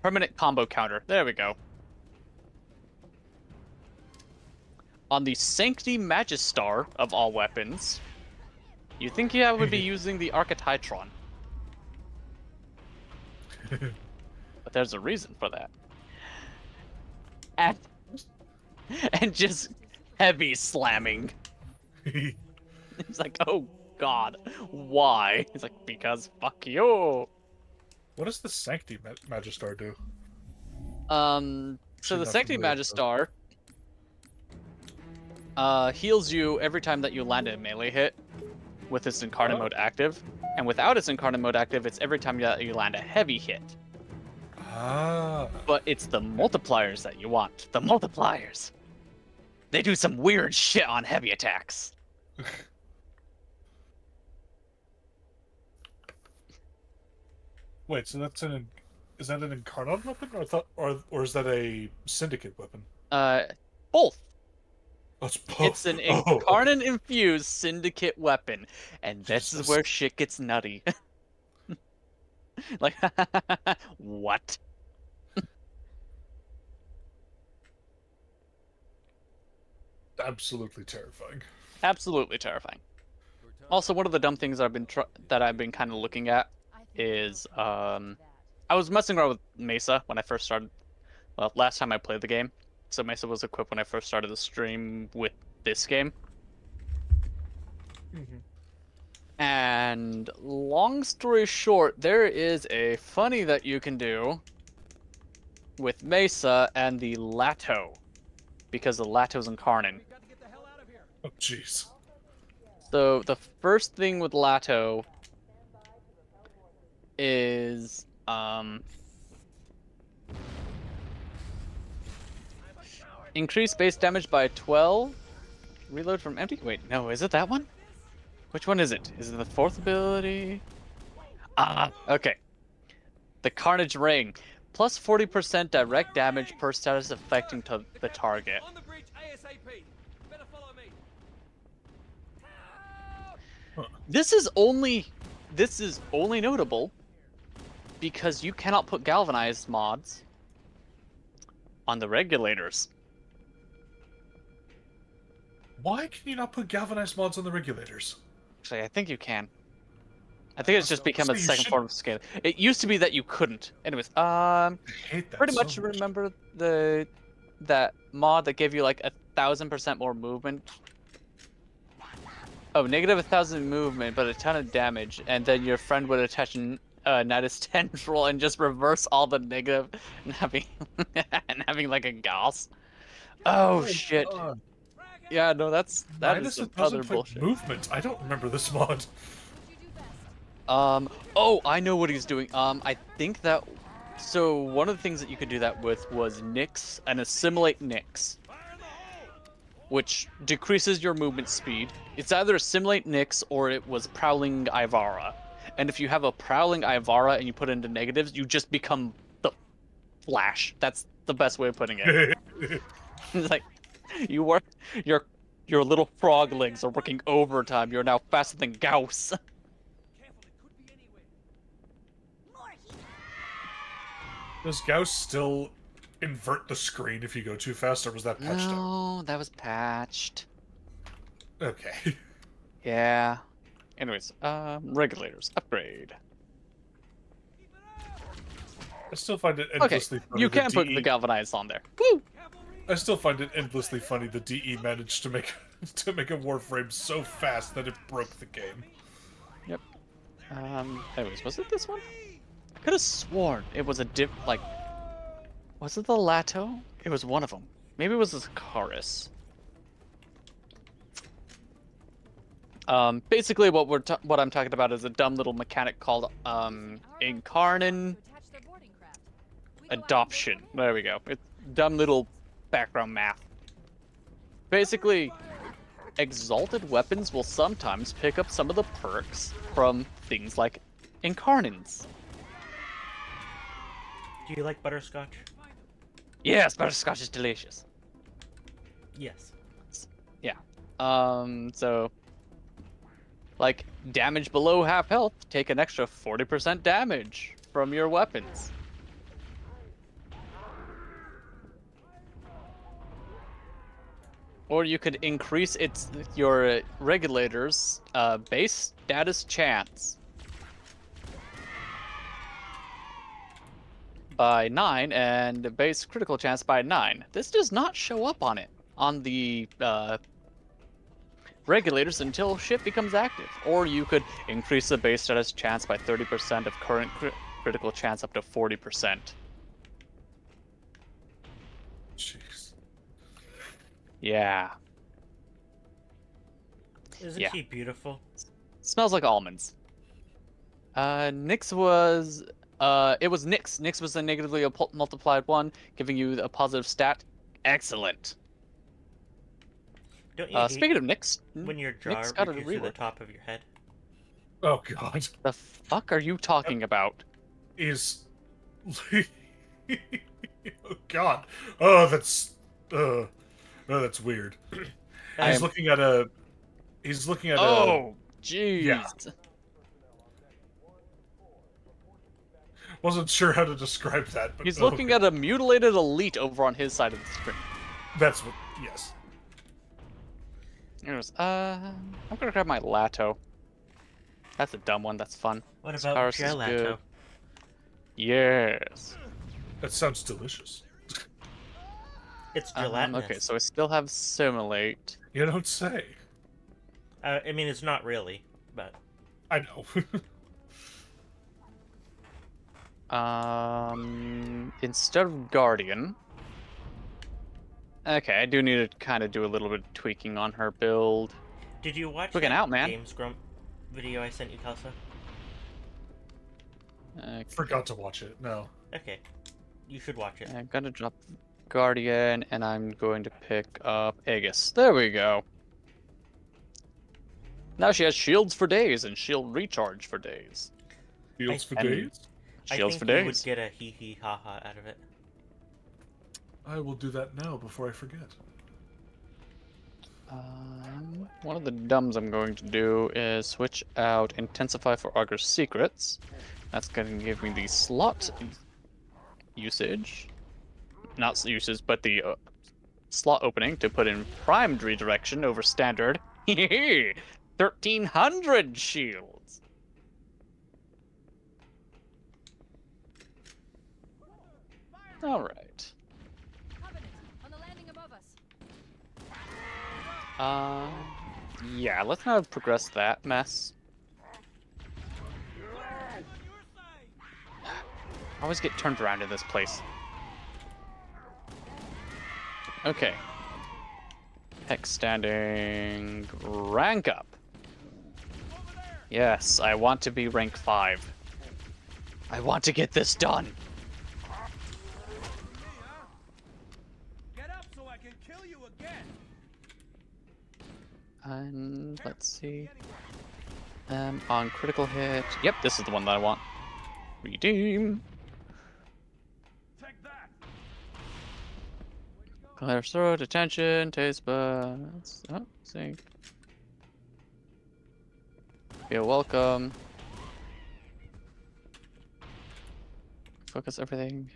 Permanent combo counter. There we go. On the Sancti Magistar of all weapons, you'd think I would be using the Archititron. But there's a reason for that. And just heavy slamming. He's like, oh god, why? He's like, because fuck you. What does the Sancti Magistar do? So the Sancti Magistar heals you every time that you land a melee hit with its Incarnate mode active. And without its incarnate mode active, it's every time you land a heavy hit. Ah. But it's the multipliers that you want. The multipliers. They do some weird shit on heavy attacks. Wait, so that's is that an incarnate weapon, or is that a syndicate weapon? Both. That's both. It's an incarnate infused syndicate weapon, and this is where shit gets nutty. Like, what? Absolutely terrifying. Absolutely terrifying. Also, one of the dumb things I've been kind of looking at is I was messing around with Mesa when I first started. Well, last time I played the game, so Mesa was equipped when I first started the stream with this game. And long story short, there is a funny that you can do with Mesa and the Lato, because the Lato's incarnate. Oh, jeez. So the first thing with Lato is increase base damage by 12. Reload from empty. Wait, no, is it that one? Which one is it? Is it the fourth ability? Ah, okay. The Carnage Ring. Plus 40% direct damage per status affecting to the target. On the bridge ASAP. Better follow me. This is only notable because you cannot put galvanized mods on the regulators. Why can you not put galvanized mods on the regulators? Actually, I think you can. I think it's just become a second form of scale. It used to be that you couldn't. Anyways, I hate that pretty so much much. remember that mod that gave you like 1,000% more movement. Oh, negative 1,000 movement, but a ton of damage, and then your friend would attach Nidus Tendril and just reverse all the negative and having like a Gauss. Oh shit. Yeah, no, that is some other bullshit. Movement. I don't remember this mod. Oh, I know what he's doing. I think that. So one of the things that you could do that with was Nyx and assimilate Nyx, which decreases your movement speed. It's either assimilate Nyx or it was Prowling Ivara. And if you have a Prowling Ivara and you put it into negatives, you just become the Flash. That's the best way of putting it. It's like you work your little frog legs are working overtime. You're now faster than Gauss. Does Gauss still invert the screen if you go too fast, or was that patched out? No, that was patched. Okay. Yeah. Anyways, regulators upgrade. I still find it endlessly funny. You can put the galvanized on there. Woo! I still find it endlessly funny the DE managed to make a Warframe so fast that it broke the game. Yep. Anyways, was it this one? I could have sworn it was a was it the Lato? It was one of them. Maybe it was the Chorus. Basically what I'm talking about is a dumb little mechanic called Incarnate Adoption. There we go. It's dumb little background math. Basically, exalted weapons will sometimes pick up some of the perks from things like incarnates. Do you like butterscotch? Yes, butterscotch is delicious. Yes. Yeah. So like damage below half health, take an extra 40% damage from your weapons. Or you could increase your regulators base status chance by 9 and base critical chance by 9. This does not show up on the regulators until ship becomes active. Or you could increase the base status chance by 30% of current critical chance up to 40%. Jeez. Yeah. Isn't he beautiful? Smells like almonds. Nyx was it was Nyx. Nyx was a negatively multiplied 1, giving you a positive stat. Excellent. Don't you hate Speaking of Nyx, when your Nyx jaw got a reaches to the rework. top of your head? Oh god. The fuck are you talking about? Is oh god. Oh, that's weird. He's looking at a. He's looking at a. Oh, jeez. Yeah. Wasn't sure how to describe that, but He's looking at a mutilated elite over on his side of the screen. That's what. Yes. Anyways, I'm gonna grab my Lato. That's a dumb one. That's fun. What about Scarce is gelato? good. Yes. That sounds delicious. It's gelatinous. Okay, so I still have Simulate. You don't say. I mean, it's not really, but... I know. Instead of Guardian... Okay, I do need to kind of do a little bit of tweaking on her build. Did you watch Looking that out, man. Games Grump video I sent you, Kelsa? Okay. Forgot to watch it. No. Okay. You should watch it. I'm gonna drop Guardian, and I'm going to pick up Aegis. There we go. Now she has shields for days and shield recharge for days. Shields for And days? Shields for I think you days. would get a hee-hee ha-ha out of it. I will do that now before I forget. One of the dumbs I'm going to do is switch out Intensify for Auger's Secrets. That's going to give me the slot usage. Not usage, but the slot opening to put in primed redirection over standard. 1,300 shields! Alright. Covenant, on the landing above us. Yeah, let's not progress that mess. I always get turned around in this place. Okay. Hex standing. Rank up. Yes, I want to be rank 5. I want to get this done. Get up so I can kill you again. And let's see. On critical hit. Yep, this is the one that I want. Redeem. Take that. Clear throat, attention, taste buds. Oh, sync. Feel welcome. Focus everything.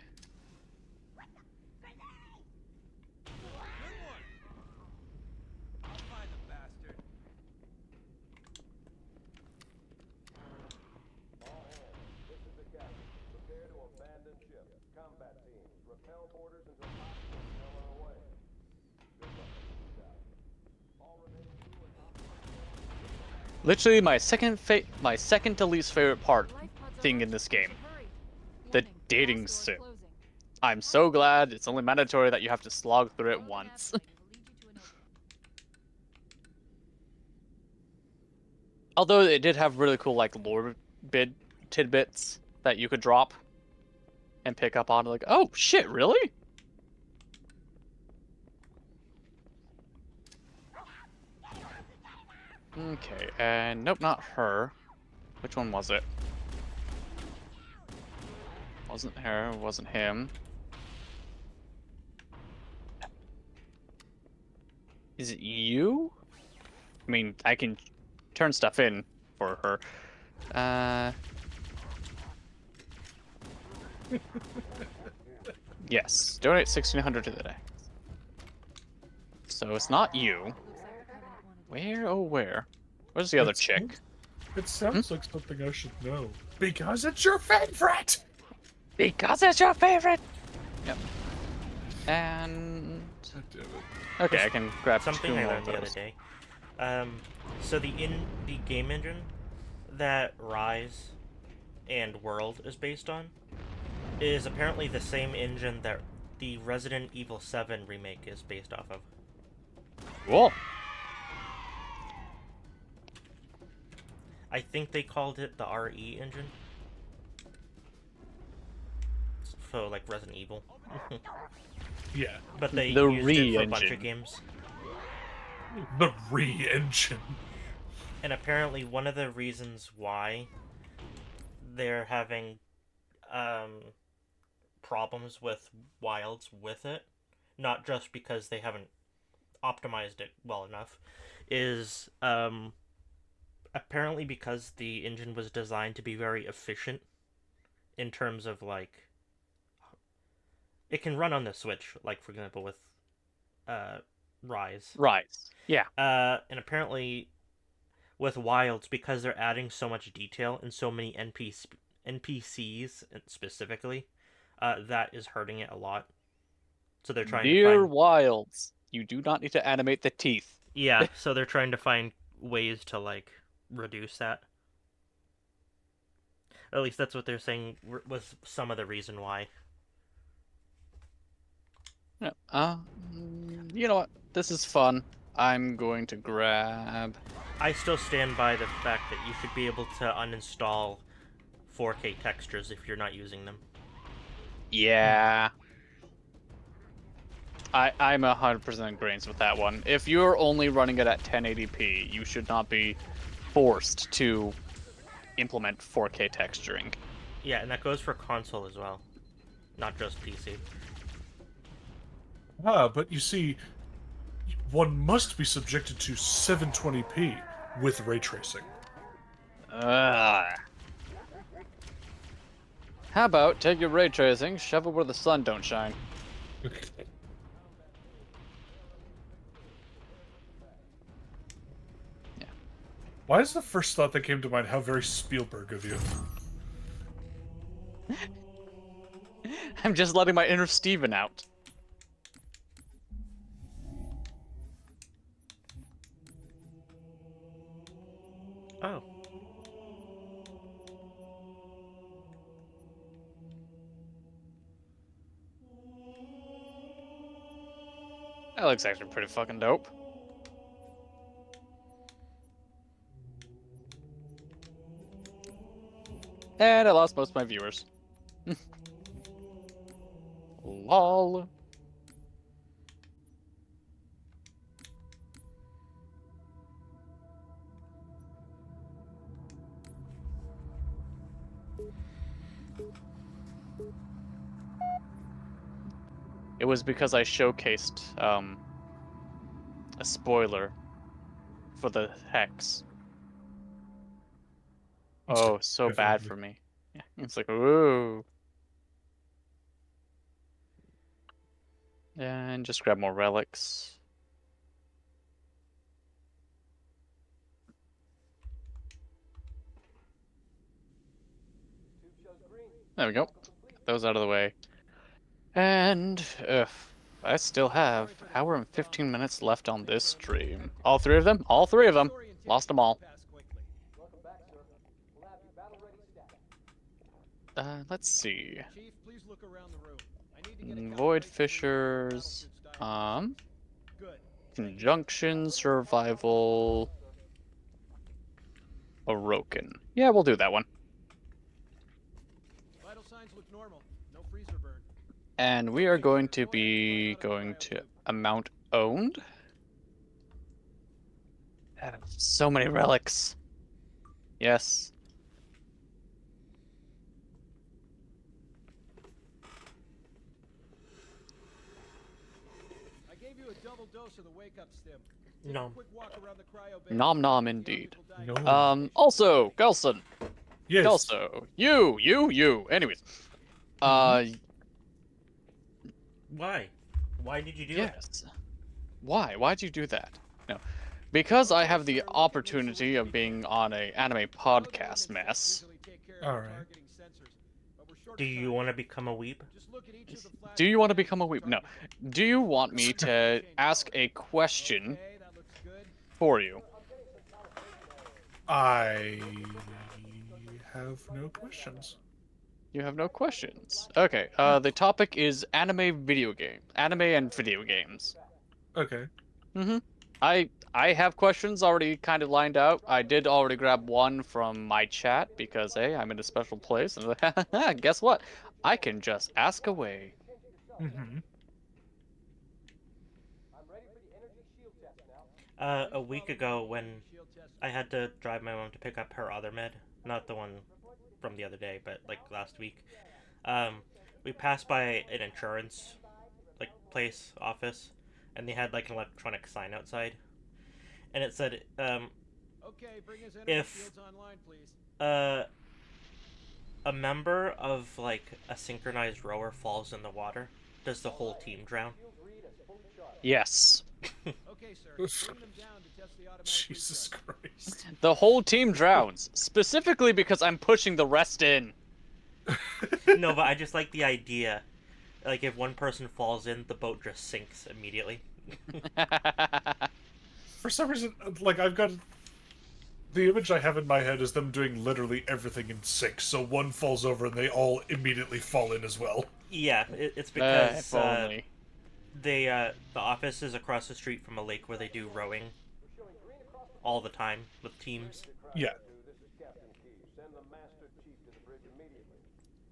Literally my second to least favorite thing in this game. The dating sim. I'm so glad it's only mandatory that you have to slog through it once. Although it did have really cool like lore tidbits that you could drop and pick up on, like, oh shit, really? Okay, and nope, not her. Which one was it? Wasn't her, wasn't him. Is it you? I mean, I can turn stuff in for her. Yes, donate 1,600 to the day. So it's not you. Where? Oh, where? Where's the other chick? It sounds like something I should know. Because it's your favorite! Because it's your favorite! Yep. And... God damn it. Okay, I can grab something two I more learned of the other those. day. So the game engine that Rise and World is based on is apparently the same engine that the Resident Evil 7 remake is based off of. I think they called it the RE engine. So, like Resident Evil. Yeah. But they The used it for a bunch re-engine. of games. The re-engine. And apparently one of the reasons why they're having problems with Wilds with it, not just because they haven't optimized it well enough, is apparently because the engine was designed to be very efficient in terms of, like, it can run on the Switch, like, for example, with Rise. Rise. Yeah. And apparently with Wilds, because they're adding so much detail and so many NPCs specifically, that is hurting it a lot. So they're trying to find... Wilds, you do not need to animate the teeth. Yeah, so they're trying to find ways to, like, reduce that. At least that's what they're saying was some of the reason why. Yeah. You know what? This is fun. I'm going to grab... I still stand by the fact that you should be able to uninstall 4K textures if you're not using them. Yeah. I'm 100% in grains with that one. If you're only running it at 1080p, you should not be forced to implement 4K texturing. Yeah, and that goes for console as well, not just PC. Ah, but you see, one must be subjected to 720p with ray tracing. How about take your ray tracing, shove it where the sun don't shine? Yeah. Why is the first thought that came to mind how very Spielberg of you? I'm just letting my inner Steven out. Oh. That looks actually pretty fucking dope. And I lost most of my viewers. Lol. It was because I showcased a spoiler for the Hex. Oh, so bad for me. Yeah, it's like, ooh. And just grab more relics. There we go. Get those out of the way. And I still have an hour and 15 minutes left on this stream. All three of them? All three of them. Lost them all. Let's see. Chief, please look around the room. I need to get a Void calibration Fissures. Good. Conjunction, Survival. Orokin. Yeah, we'll do that one. Vital signs look normal. No freezer burn. And we are going to be going to amount owned. So many relics. Yes. I gave you a double dose of the wake-up stim. Nom. Quick walk around the cryo bay. Nom nom indeed. No. Also, Gelson. Yes. Also, you. Anyways. Why? Why did you do that? Yes. Why? Why'd you do that? No. Because I have the opportunity of being on a anime podcast mess. Alright. Do you want to become a weeb? Do you want to become a weeb? No. Do you want me to ask a question for you? I have no questions. You have no questions. Okay, the topic is anime and video games. Okay. Mm-hmm. I have questions already kind of lined out. I did already grab one from my chat because hey, I'm in a special place, and guess what? I can just ask away. Mm-hmm. A week ago, when I had to drive my mom to pick up her other med, not the one from the other day, but like last week, we passed by an insurance like place office, and they had like an electronic sign outside, and it said, Okay, bring his energy if fields online, please. a member of like a synchronized rower falls in the water, does the whole team drown? Yes. Okay, sir. Bring them down to test the automatic Jesus Christ. The whole team drowns, specifically because I'm pushing the rest in. No, but I just like the idea. Like, if one person falls in, the boat just sinks immediately. For some reason, like, I've got... The image I have in my head is them doing literally everything in sync, so one falls over and they all immediately fall in as well. Yeah, it's because if only. the office is across the street from a lake where they do rowing all the time with teams. Yeah.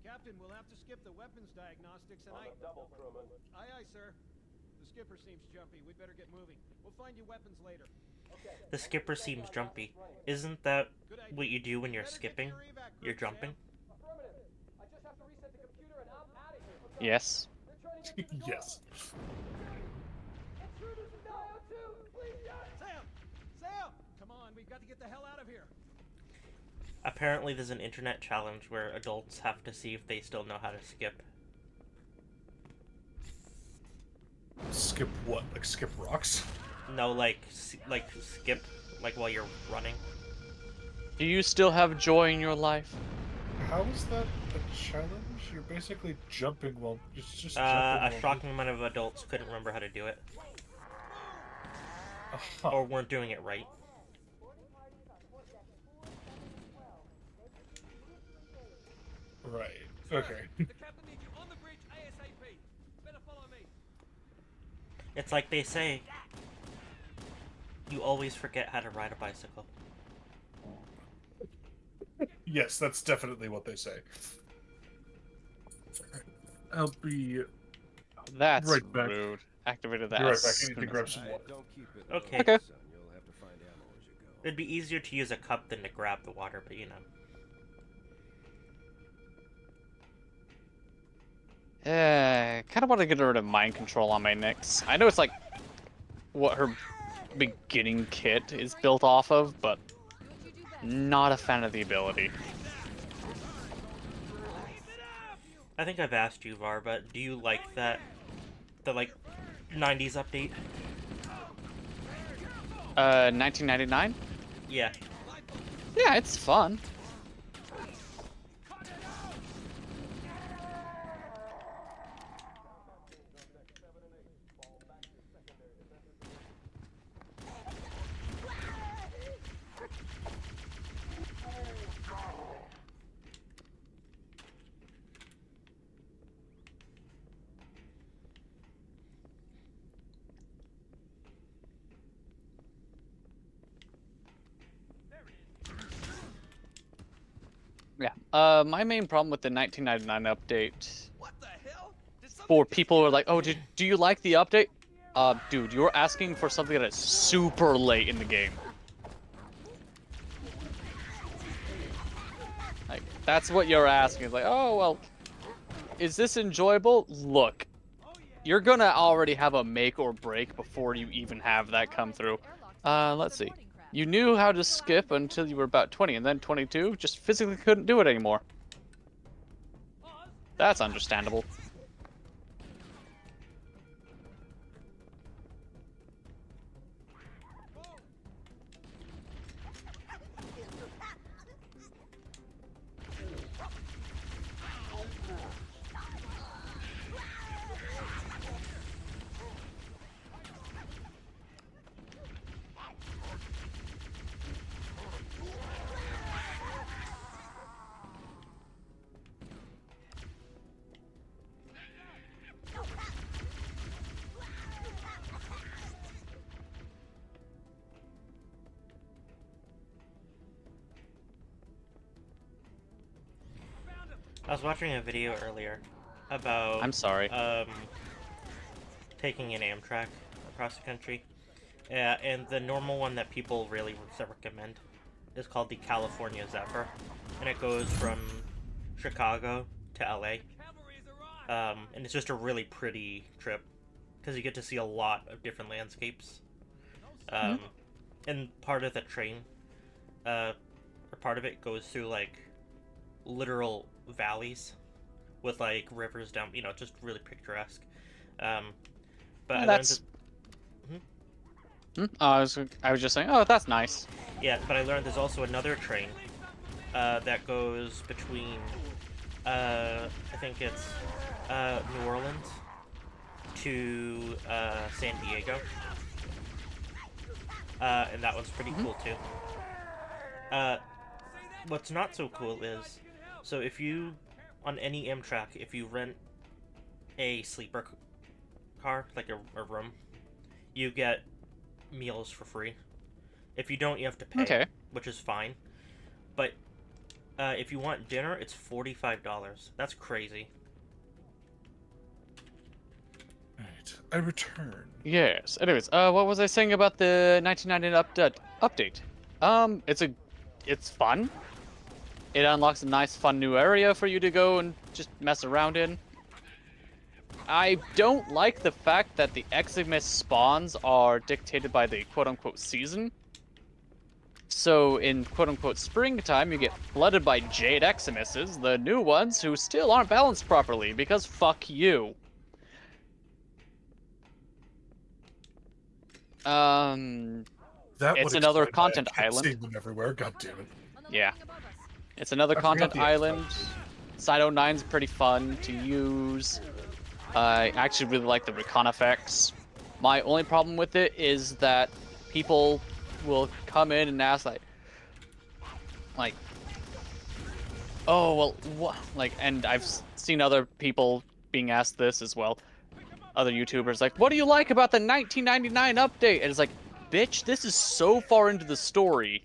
Captain, we'll have to skip the weapons diagnostics and Aye, aye, sir. The skipper seems jumpy. We better get moving. We'll find you weapons later. The skipper seems jumpy. Isn't that what you do when you're skipping? You're jumping? Yes. Yes. Sam! Come on, we've got to get the hell out of here. Apparently there's an internet challenge where adults have to see if they still know how to skip. Skip what? Like skip rocks? No, like skip, like while you're running. Do you still have joy in your life? How is that a challenge? You're basically jumping while... It's just A jumping shocking amount of adults couldn't remember how to do it. Or weren't doing it right. Right. Okay. The captain needs you on the bridge ASAP. Better follow me. It's like they say, you always forget how to ride a bicycle. Yes, that's definitely what they say. I'll be That's right back. rude. Activated that. Be right back. I need to grab some water. Okay. Okay. It'd be easier to use a cup than to grab the water, but you know. Kind of want to get rid of mind control on my Nyx. I know it's like what her beginning kit is built off of, but not a fan of the ability. I think I've asked you, Var, but do you like that, the like 90s update? 1999? Yeah. Yeah, it's fun. Yeah. My main problem with the 1999 update for people who are like, oh, do you like the update? Dude, you're asking for something that is super late in the game. Like, that's what you're asking. It's like, oh, well, is this enjoyable? Look, you're gonna already have a make or break before you even have that come through. Let's see. You knew how to skip until you were about 20, and then 22, just physically couldn't do it anymore. That's understandable. was watching a video earlier about... I'm sorry. Taking an Amtrak across the country. Yeah, and the normal one that people really recommend is called the California Zephyr. And it goes from Chicago to LA. And it's just a really pretty trip. Because you get to see a lot of different landscapes. And part of the train, or part of it goes through, like, literal valleys with, like, rivers down, you know, just really picturesque. But I learned that... I was just saying, oh, that's nice. Yeah, but I learned there's also another train that goes between, I think it's New Orleans to San Diego. And that one's pretty cool too. What's not so cool is, so if you, on any Amtrak, if you rent a sleeper car, like a room, you get meals for free. If you don't, you have to pay, which is fine. But if you want dinner, it's $45. That's crazy. Alright, I return. Yes. Anyways, what was I saying about the 1999 update? It's fun. It unlocks a nice, fun new area for you to go and just mess around in. I don't like the fact that the Eximus spawns are dictated by the quote-unquote season. So in quote-unquote springtime, you get flooded by Jade Eximuses, the new ones who still aren't balanced properly, because fuck you. It's another content island. Seeing them everywhere. God damn it. Yeah. It's another content island. Side 09's pretty fun to use. I actually really like the recon effects. My only problem with it is that people will come in and ask like, oh, well, what? Like, and I've seen other people being asked this as well. Other YouTubers, like, what do you like about the 1999 update? And it's like, bitch, this is so far into the story.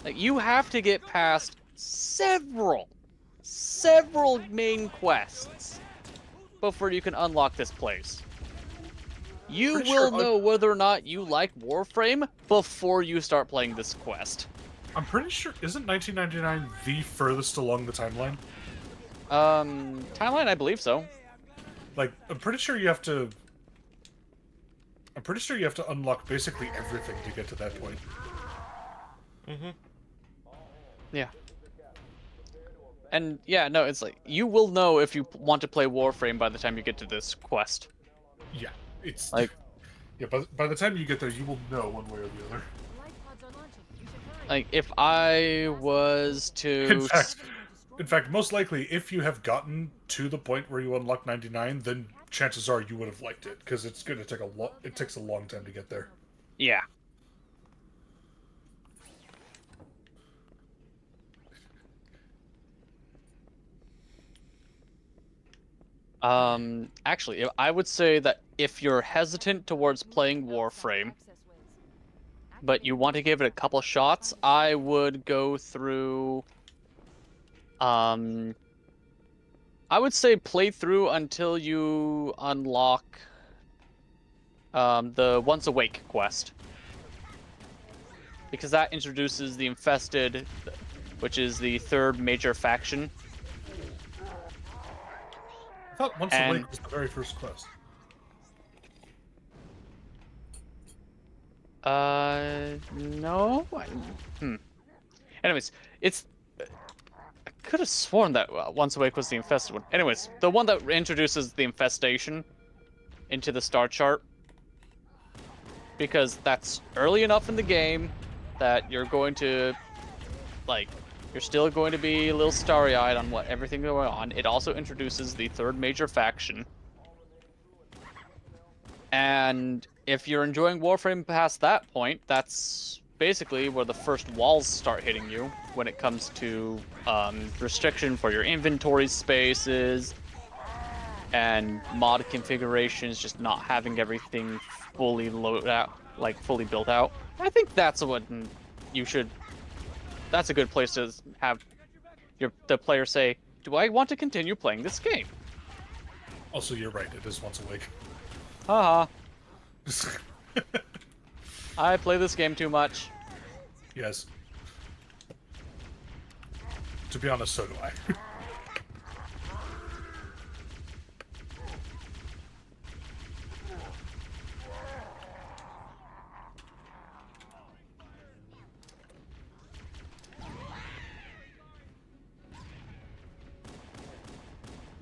Like, you have to get past several main quests before you can unlock this place. You will know whether or not you like Warframe before you start playing this quest. I'm pretty sure, isn't 1999 the furthest along the timeline? Timeline, I believe so. Like, I'm pretty sure you have to unlock basically everything to get to that point. Yeah. And yeah, no, it's like, you will know if you want to play Warframe by the time you get to this quest. Yeah, it's like, yeah, by the time you get there, you will know one way or the other. Like, if I was to... In fact, most likely, if you have gotten to the point where you unlock 99, then chances are you would have liked it, because it's going to take it takes a long time to get there. Yeah. Actually, I would say that if you're hesitant towards playing Warframe, but you want to give it a couple shots, I would go through... I would say play through until you unlock the Once Awake quest. Because that introduces the Infested, which is the third major faction. I thought Once Awake was the very first quest. No? Anyways, it's... I could have sworn that Once Awake was the Infested one. Anyways, the one that introduces the Infestation into the star chart. Because that's early enough in the game that you're going to, like, you're still going to be a little starry-eyed on what everything going on. It also introduces the third major faction. And if you're enjoying Warframe past that point, that's basically where the first walls start hitting you when it comes to restriction for your inventory spaces and mod configurations, just not having everything fully loaded out, like fully built out. I think that's what you should. That's a good place to have the player say, do I want to continue playing this game? Also, you're right. It is once a week. Haha. I play this game too much. Yes. To be honest, so do I.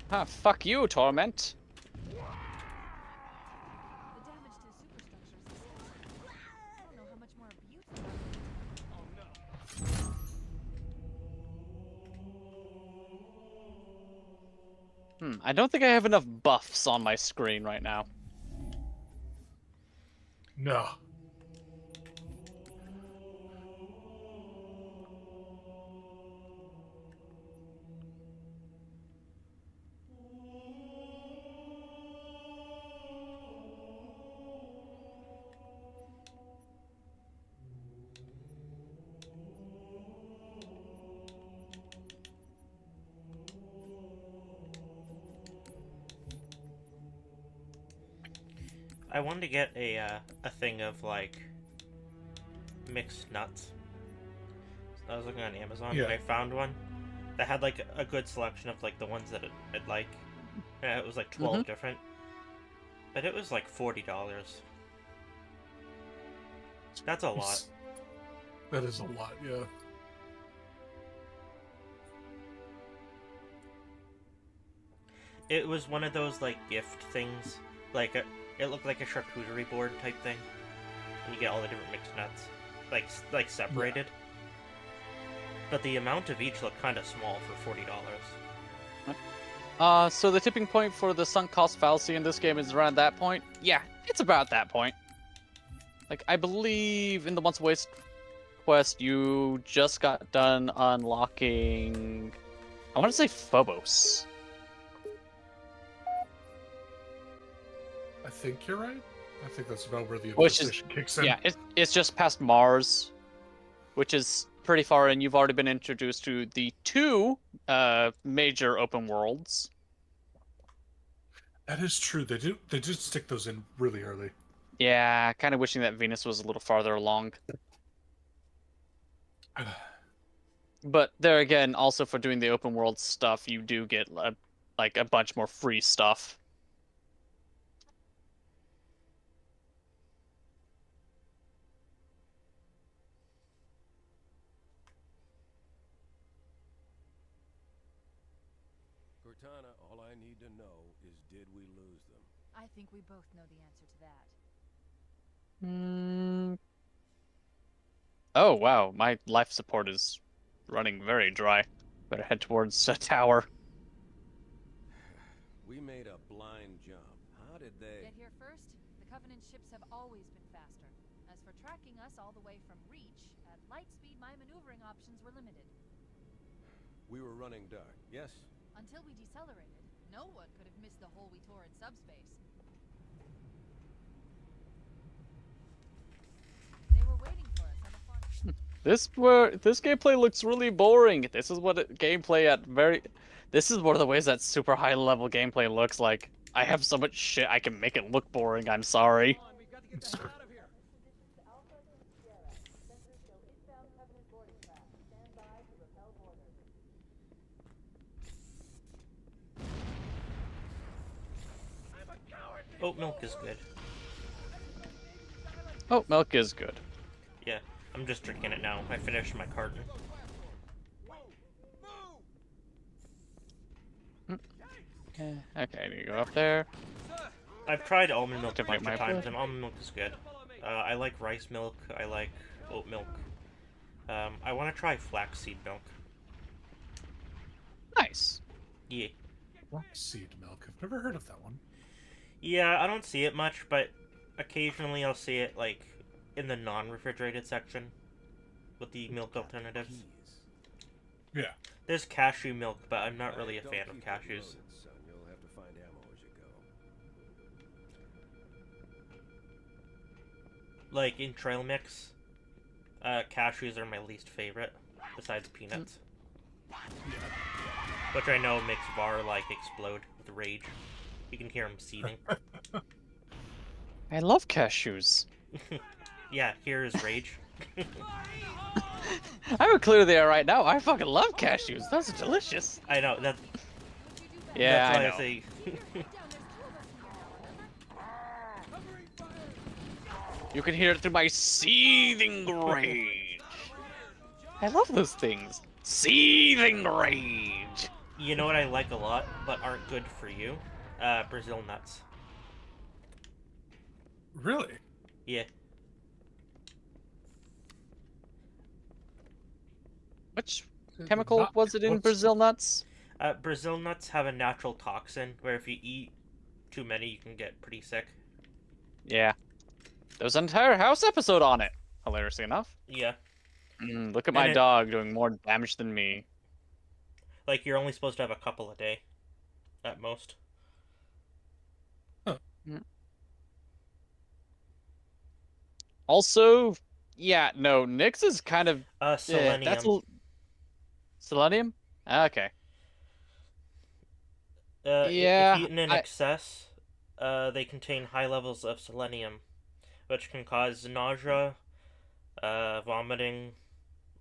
Ah, fuck you, Torment. The damage to the superstructures is sensitive. I don't know how much more abuse. I don't think I have enough buffs on my screen right now. No. I wanted to get a thing of like mixed nuts. So I was looking on Amazon and I found one that had like a good selection of like the ones that I'd like. And it was like 12 different, but it was like $40. That's a lot. That is a lot, yeah. It was one of those like gift things, like it looked like a charcuterie board type thing, and you get all the different mixed nuts, like separated. But the amount of each looked kind of small for $40. So the tipping point for the sunk cost fallacy in this game is around that point? Yeah, it's about that point. Like, I believe in the Once Waste quest, you just got done unlocking... I want to say Phobos. I think you're right. I think that's about where the Which is, kicks in. yeah, it's just past Mars, which is pretty far in. You've already been introduced to the two major open worlds. That is true. They did stick those in really early. Yeah, kind of wishing that Venus was a little farther along. But there again, also for doing the open world stuff, you do get like a bunch more free stuff. Cortana, all I need to know is, did we lose them? I think we both know the answer to that. Oh, wow. My life support is running very dry. Better head towards a tower. We made a blind jump. How did they... Get here first? The Covenant ships have always been faster. As for tracking us all the way from Reach, at light speed my maneuvering options were limited. We were running dark, yes? Until we decelerated, no one could have missed the hole we tore in subspace. They were waiting for us on the far... This gameplay looks really boring. This is what gameplay at very... This is one of the ways that super high level gameplay looks like. I have so much shit I can make it look boring, I'm sorry. Oat milk is good. Oat milk is good. Yeah, I'm just drinking it now. I finished my carton. Okay, I need to go up there. I've tried almond milk a bunch my of times, and almond milk is good. I like rice milk. I like oat milk. I want to try flaxseed milk. Nice. Yeah. Flaxseed milk. I've never heard of that one. Yeah, I don't see it much, but occasionally I'll see it, like, in the non-refrigerated section with the milk alternatives. Yeah. There's cashew milk, but I'm not really a fan of cashews. You'll have to find ammo as you go. Like, in trail mix, cashews are my least favorite, besides peanuts. Which I know makes Var, like, explode with rage. You can hear him seething. I love cashews. Yeah, here is rage. I would clear the air right now. I fucking love cashews. Those are delicious. I know, that... Yeah, that's I why know. I say... You can hear it through my seething rage. I love those things. Seething rage. You know what I like a lot, but aren't good for you? Brazil nuts. Really? Yeah. Which chemical was it in Brazil nuts? Brazil nuts have a natural toxin where if you eat too many, you can get pretty sick. Yeah. There was an entire house episode on it, hilariously enough. Yeah. Look at my dog doing more damage than me. Like, you're only supposed to have a couple a day. At most. Huh. Also, yeah, no, Nyx is kind of... selenium. That's selenium? Okay. If eaten in excess, they contain high levels of selenium, which can cause nausea, vomiting,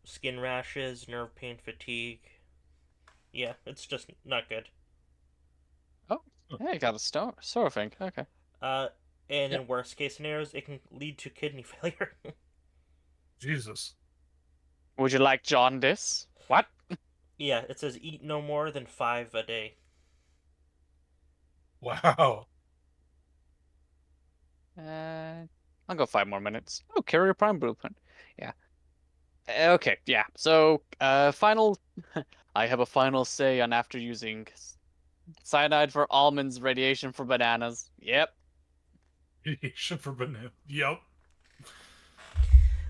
skin rashes, nerve pain, fatigue. Yeah, it's just not good. Oh, yeah, you got a sore thing. Okay. And in worst case scenarios, it can lead to kidney failure. Jesus. Would you like jaundice? What? Yeah, it says eat no more than 5 a day. Wow. I'll go 5 more minutes. Oh, Carrier Prime Blueprint. Yeah. Okay, yeah. So, final... I have a final say on after using cyanide for almonds, radiation for bananas. Yep. Radiation for banana. Yep.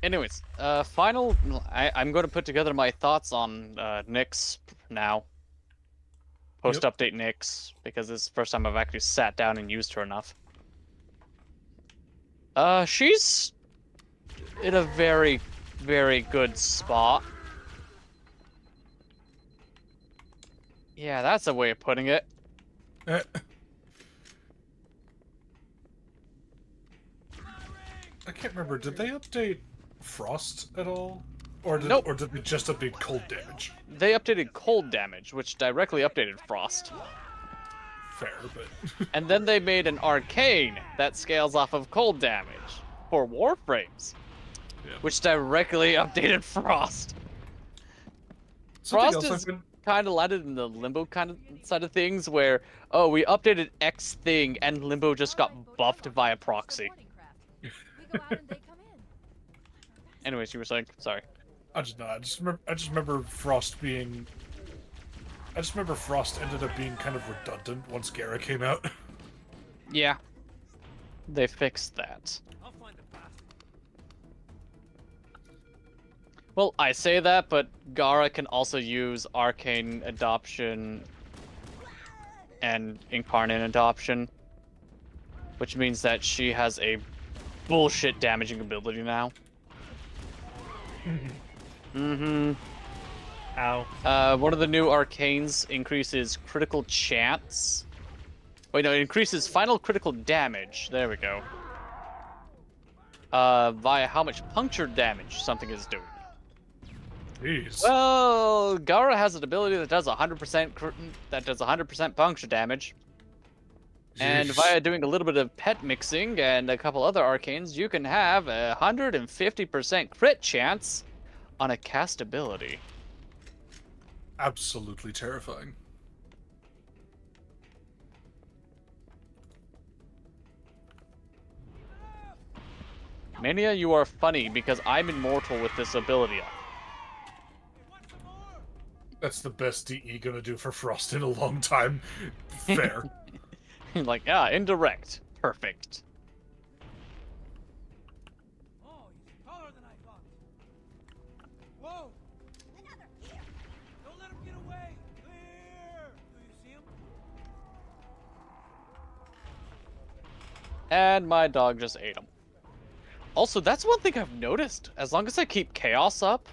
Anyways, final... I'm going to put together my thoughts on Nyx now. Post-update Nyx, because this is the first time I've actually sat down and used her enough. She's in a very, very good spot. Yeah, that's a way of putting it. I can't remember. Did they update Frost at all? Or did, nope. Or did they just update cold damage? They updated cold damage, which directly updated Frost. Fair, but... And then they made an arcane that scales off of cold damage for Warframes, which directly updated Frost. Frost is kind of landed in the Limbo kind of side of things, where, oh, we updated X thing and Limbo just got buffed via proxy. Anyways, you were saying? Sorry. I just remember Frost being... I just remember Frost ended up being kind of redundant once Gara came out. Yeah. They fixed that. Well, I say that, but Gara can also use Arcane Adoption and Incarnate Adoption, which means that she has a bullshit damaging ability now. Mm-hmm. Ow. One of the new arcanes increases critical chance. Wait, no, it increases final critical damage. There we go. Via how much puncture damage something is doing. Jeez. Well, Gara has an ability that does 100% puncture damage. Jeez. And via doing a little bit of pet mixing and a couple other arcanes, you can have a 150% crit chance on a cast ability. Absolutely terrifying. Mania, you are funny because I'm immortal with this ability. That's the best DE gonna do for Frost in a long time. Fair. Like, yeah, indirect. Perfect. Oh, he's taller than I thought. Whoa! Another here! Don't let him get away! Clear! Do you see him? And my dog just ate him. Also, that's one thing I've noticed. As long as I keep chaos up,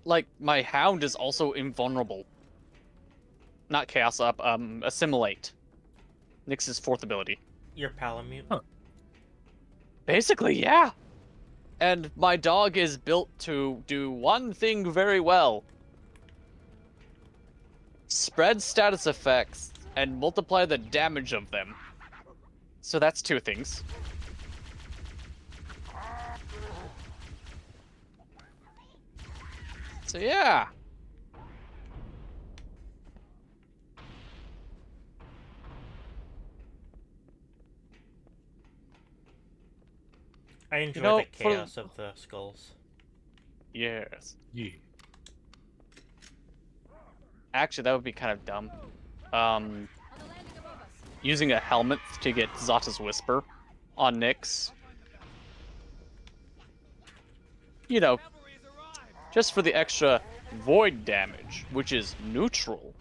like, my hound is also invulnerable. not chaos up, assimilate. Nyx's fourth ability. Your Palamute. Huh. Basically, yeah. And my dog is built to do one thing very well. Spread status effects and multiply the damage of them. So that's two things. So yeah. I enjoy know, the chaos of the skulls. Yes. Yeah. Actually, that would be kind of dumb. Using a helmet to get Zata's Whisper on Nyx. You know, just for the extra void damage, which is neutral.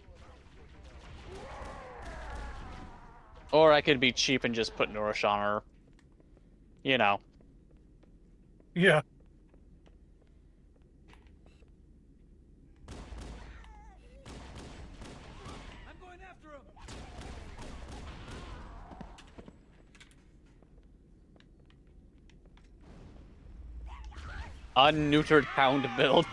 Or I could be cheap and just put Nourish on her. You know. Yeah. I'm going after him. Unneutered hound build.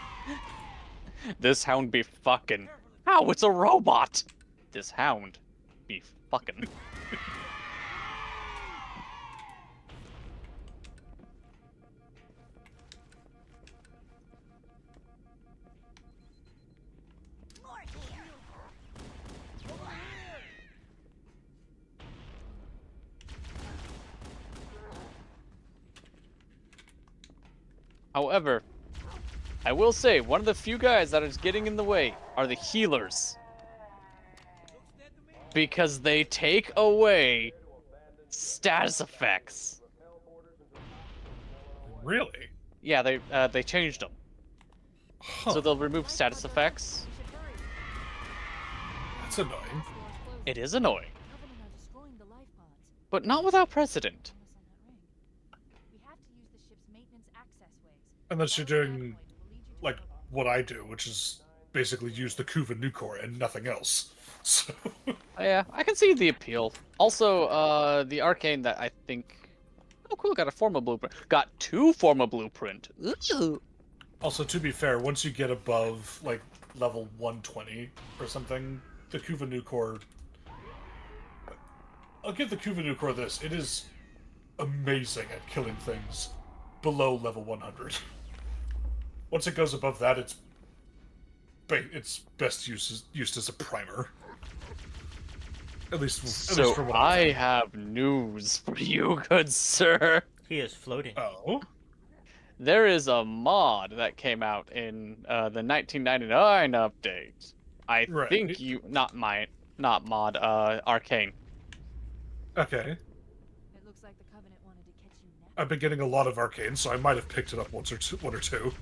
This hound be fucking. Ow, it's a robot! This hound be fucking. However, I will say, one of the few guys that is getting in the way are the healers. Because they take away status effects. Really? Yeah, they changed them. Huh. So they'll remove status effects. That's annoying. It is annoying. But not without precedent. Unless you're doing, like, what I do, which is basically use the Kuva Nucor and nothing else. So... Yeah, I can see the appeal. Also, the arcane that I think... Oh, cool, got a Forma Blueprint. Got 2 Forma Blueprint. Ooh. Also, to be fair, once you get above, like, level 120 or something, the Kuva Nucor... I'll give the Kuva Nucor this. It is amazing at killing things below level 100. Once it goes above that, it's best used as a primer. At least for what I have news for you, good sir. He is floating. Oh? There is a mod that came out in the 1999 update. I think you not mod, Arcane. Okay. It looks like the Covenant wanted to catch you next. I've been getting a lot of Arcane, so I might have picked it up one or two.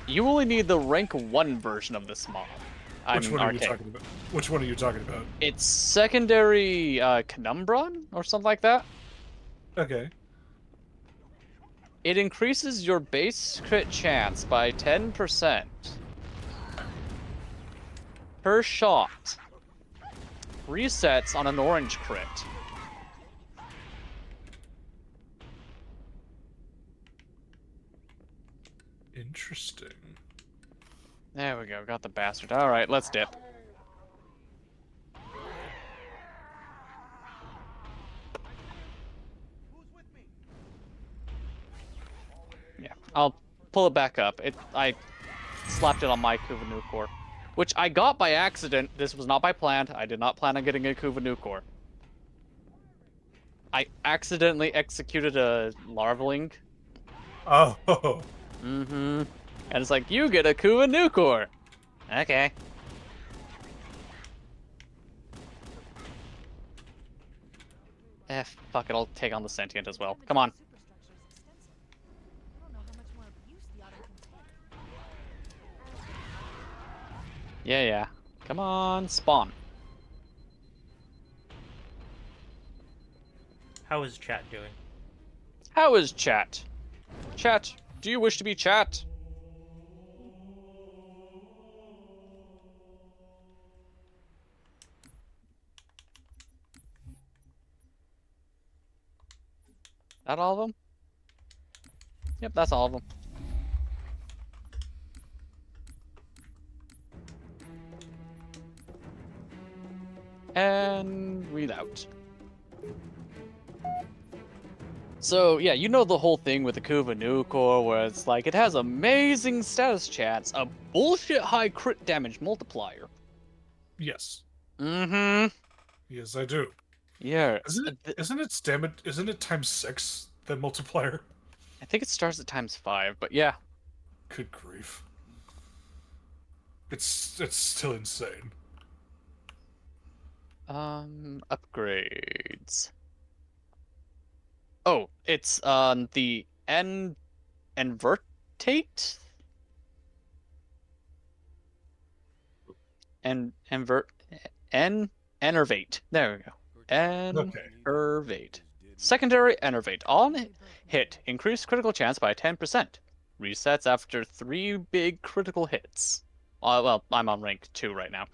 You only need the rank 1 version of this mod. Which one are you talking about? Which one are you talking about? It's secondary Canumbron or something like that. Okay. It increases your base crit chance by 10% per shot. Resets on an orange crit. Interesting. There we go, got the bastard. Alright, let's dip. Yeah, I'll pull it back up. I slapped it on my Kuva Nucor, which I got by accident. This was not by plan. I did not plan on getting a Kuva Nucor. I accidentally executed a Larvaling. Oh. Mm-hmm. And it's like, you get a Kuva Nucor. Okay. Fuck it, I'll take on the Sentient as well. Come on. Yeah. Come on, spawn. How is chat doing? How is chat? Chat, do you wish to be chat? That all of them? Yep, that's all of them. And read out. So, yeah, you know the whole thing with the Haloooooo core where it's like, it has amazing status chance, a bullshit high crit damage multiplier. Yes. Mm-hmm. Yes, I do. Yeah. Isn't it times 6, the multiplier? I think it starts at times 5, but yeah. Good grief. It's still insane. Upgrades. Oh, it's the Envertate? Enervate. There we go. Enervate. Secondary Enervate. On hit, increase critical chance by 10%. Resets after 3 big critical hits. Well, I'm on rank 2 right now.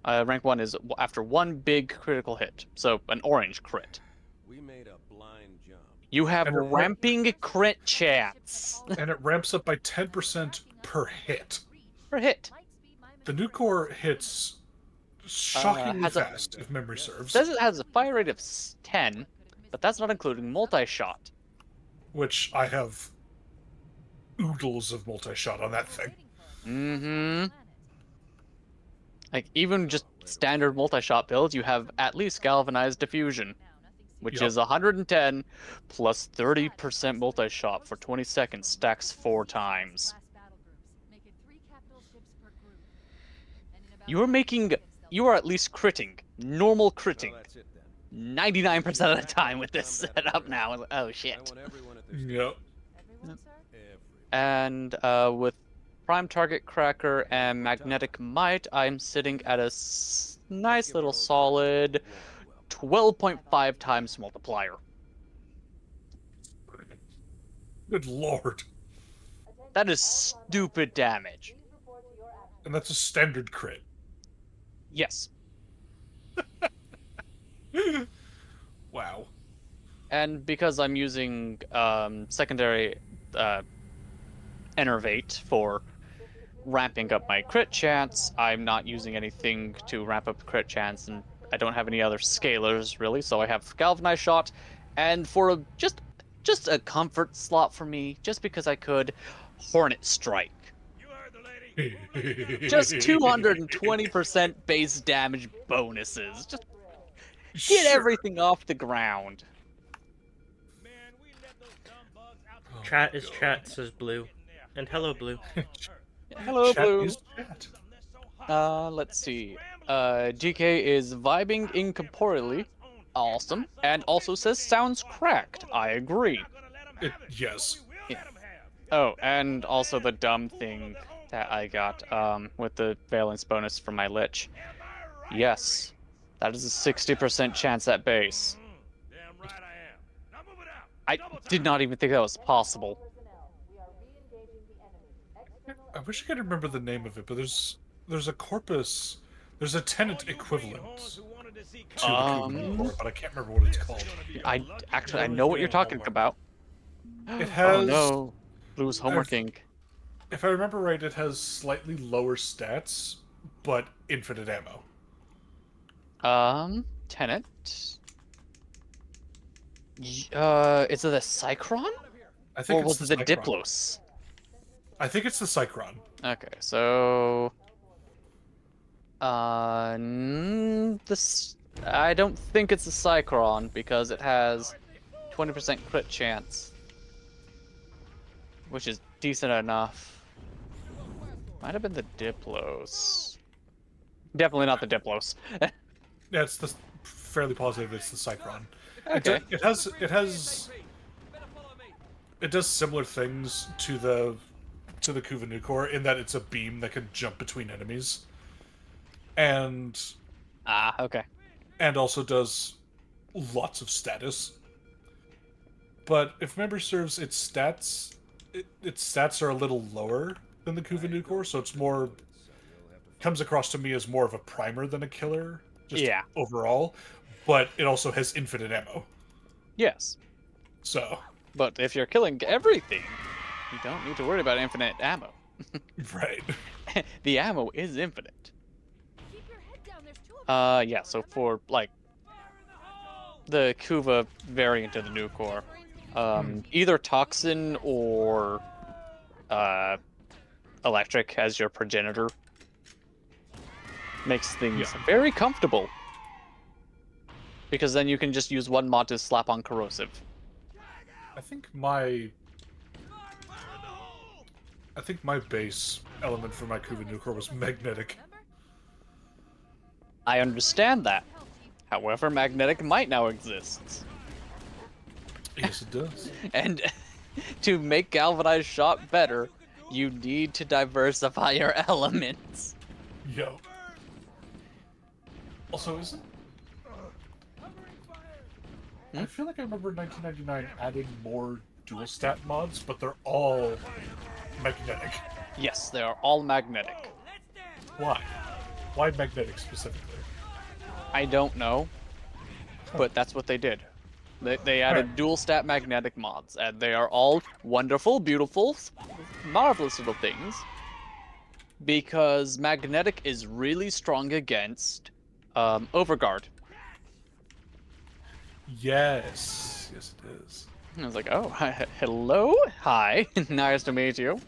Rank 1 is after 1 big critical hit. So, an orange crit. We made a blind jump. You have ramping crit chance. And it ramps up by 10% per hit. Per hit. The new core hits shockingly fast, if memory serves. Says it has a fire rate of 10, but that's not including multi-shot. Which I have oodles of multi-shot on that thing. Mm-hmm. Like, even just standard multi-shot builds, you have at least galvanized diffusion, which is 110 plus 30% multi-shot for 20 seconds, stacks 4 times. You are at least critting, normal critting, 99% of the time with this setup now. Oh shit. Yep. And with Prime Target Cracker and Magnetic Might, I'm sitting at a nice little solid 12.5 times multiplier. Good lord. That is stupid damage. And that's a standard crit. Yes. Wow. And because I'm using secondary Enervate for ramping up my crit chance, I'm not using anything to ramp up the crit chance, and I don't have any other scalars really, so I have Galvanized Shot, and for just a comfort slot for me, just because I could, Hornet Strike. Just 220% base damage bonuses. Just get everything off the ground. Chat is chat, says Blue. And hello, Blue. Hello, Chat Blue. is chat. Let's see. GK is vibing incorporeally. Awesome. And also says sounds cracked. I agree. Yes. Yeah. Oh, and also the dumb thing that I got with the valence bonus from my Lich. Yes. That is a 60% chance at base. I did not even think that was possible. I wish I could remember the name of it, but there's a corpus, there's a tenant equivalent to the Haloooooo core, but I can't remember what it's called. I know what you're talking about. It has. Oh no, Blue's homeworking. If I remember right, it has slightly lower stats, but infinite ammo. Tenant. Is it the Cycron? I think or was it the Diplos? I think it's the Cycron. Okay, so I don't think it's the Cycron because it has 20% crit chance, which is decent enough. Might have been the Diplos. Definitely not the Diplos. Yeah, it's the fairly positive it's the Cycron. Okay. It does similar things to the Haloooooo core in that it's a beam that can jump between enemies. And okay. And also does lots of status. But if memory serves, its stats are a little lower than the Haloooooo core, so it's more comes across to me as more of a primer than a killer, just overall. But it also has infinite ammo. Yes. So But if you're killing everything, you don't need to worry about infinite ammo. Right. The ammo is infinite. Keep your head down. There's two of them. Yeah, so for, like, the Kuva variant of the new core, either Toxin or, Electric as your progenitor makes things very comfortable. Because then you can just use one mod to slap on Corrosive. I think my base element for my Kuva Nucor was magnetic. I understand that. However, magnetic might now exist. Yes, it does. And to make galvanized shot better, you need to diversify your elements. Yo. Also, isn't... I feel like I remember 1999 adding more dual stat mods, but they're all magnetic. Yes, they are all magnetic. Why? Why magnetic specifically? I don't know, but that's what they did. They added dual stat magnetic mods, and they are all wonderful, beautiful, marvelous little things. Because magnetic is really strong against Overguard. Yes. Yes, it is. I was like, oh, hello? Hi. Nice to meet you.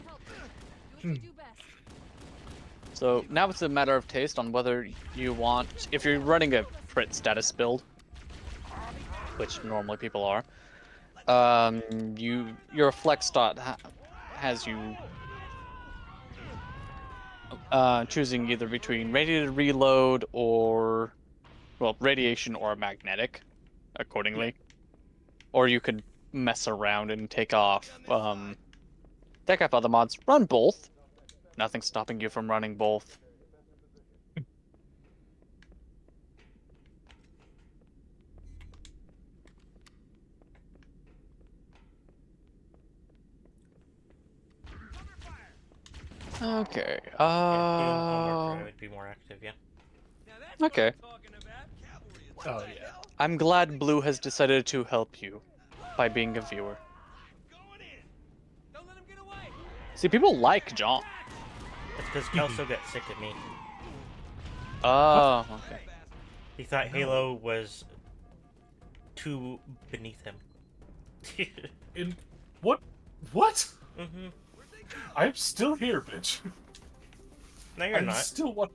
So now it's a matter of taste on whether you want, if you're running a crit status build, which normally people are, your flex dot has you choosing either between radiated reload or, well, radiation or magnetic, accordingly. Or you could mess around and take off other mods. Run both. Nothing's stopping you from running both. Okay. I would be more active, yeah. Okay. Oh yeah. I'm glad Blue has decided to help you by being a viewer. See, people like John. It's because Kelso gets sick of me. Oh, okay. He thought Halo was too beneath him. In what? What? Mm-hmm. I'm still here, bitch. No, you're I'm not. Still what?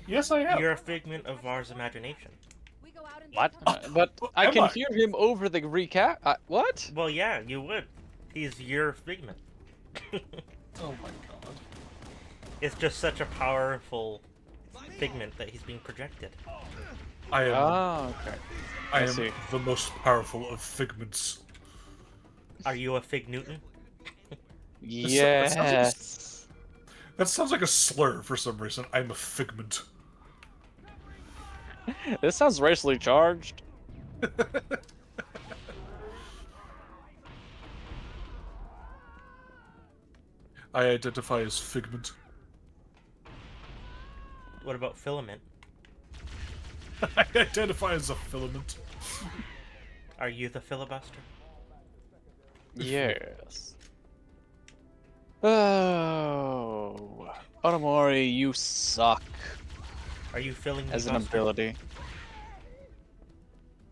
Yes, I am. You're a figment of Var's imagination. What? But I can hear him over the recap. What? Well, yeah, you would. He's your figment. Oh my god. It's just such a powerful figment that he's being projected. I am. Oh, okay. I am see. the most powerful of figments. Are you a Fig Newton? Yes. That sounds like a slur for some reason. I'm a figment. This sounds racially charged. I identify as figment. What about filament? I identify as a filament. Are you the filibuster? Yes. Oh, Otomori, you suck. Are you filling as an buster? ability?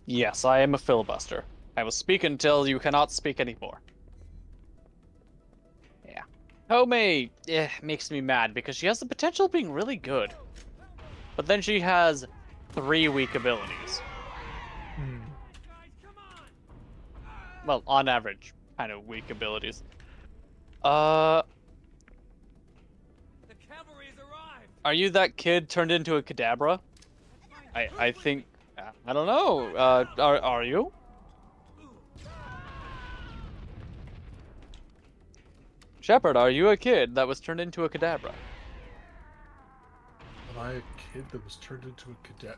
Yes, I am a filibuster. I will speak until you cannot speak anymore. Yeah. Homei makes me mad because she has the potential of being really good. But then she has 3 weak abilities. Well, on average, kind of weak abilities. Are you that kid turned into a Kadabra? I think... I don't know. Are you? Shepard, are you a kid that was turned into a Kadabra? Am I a kid that was turned into a cadet?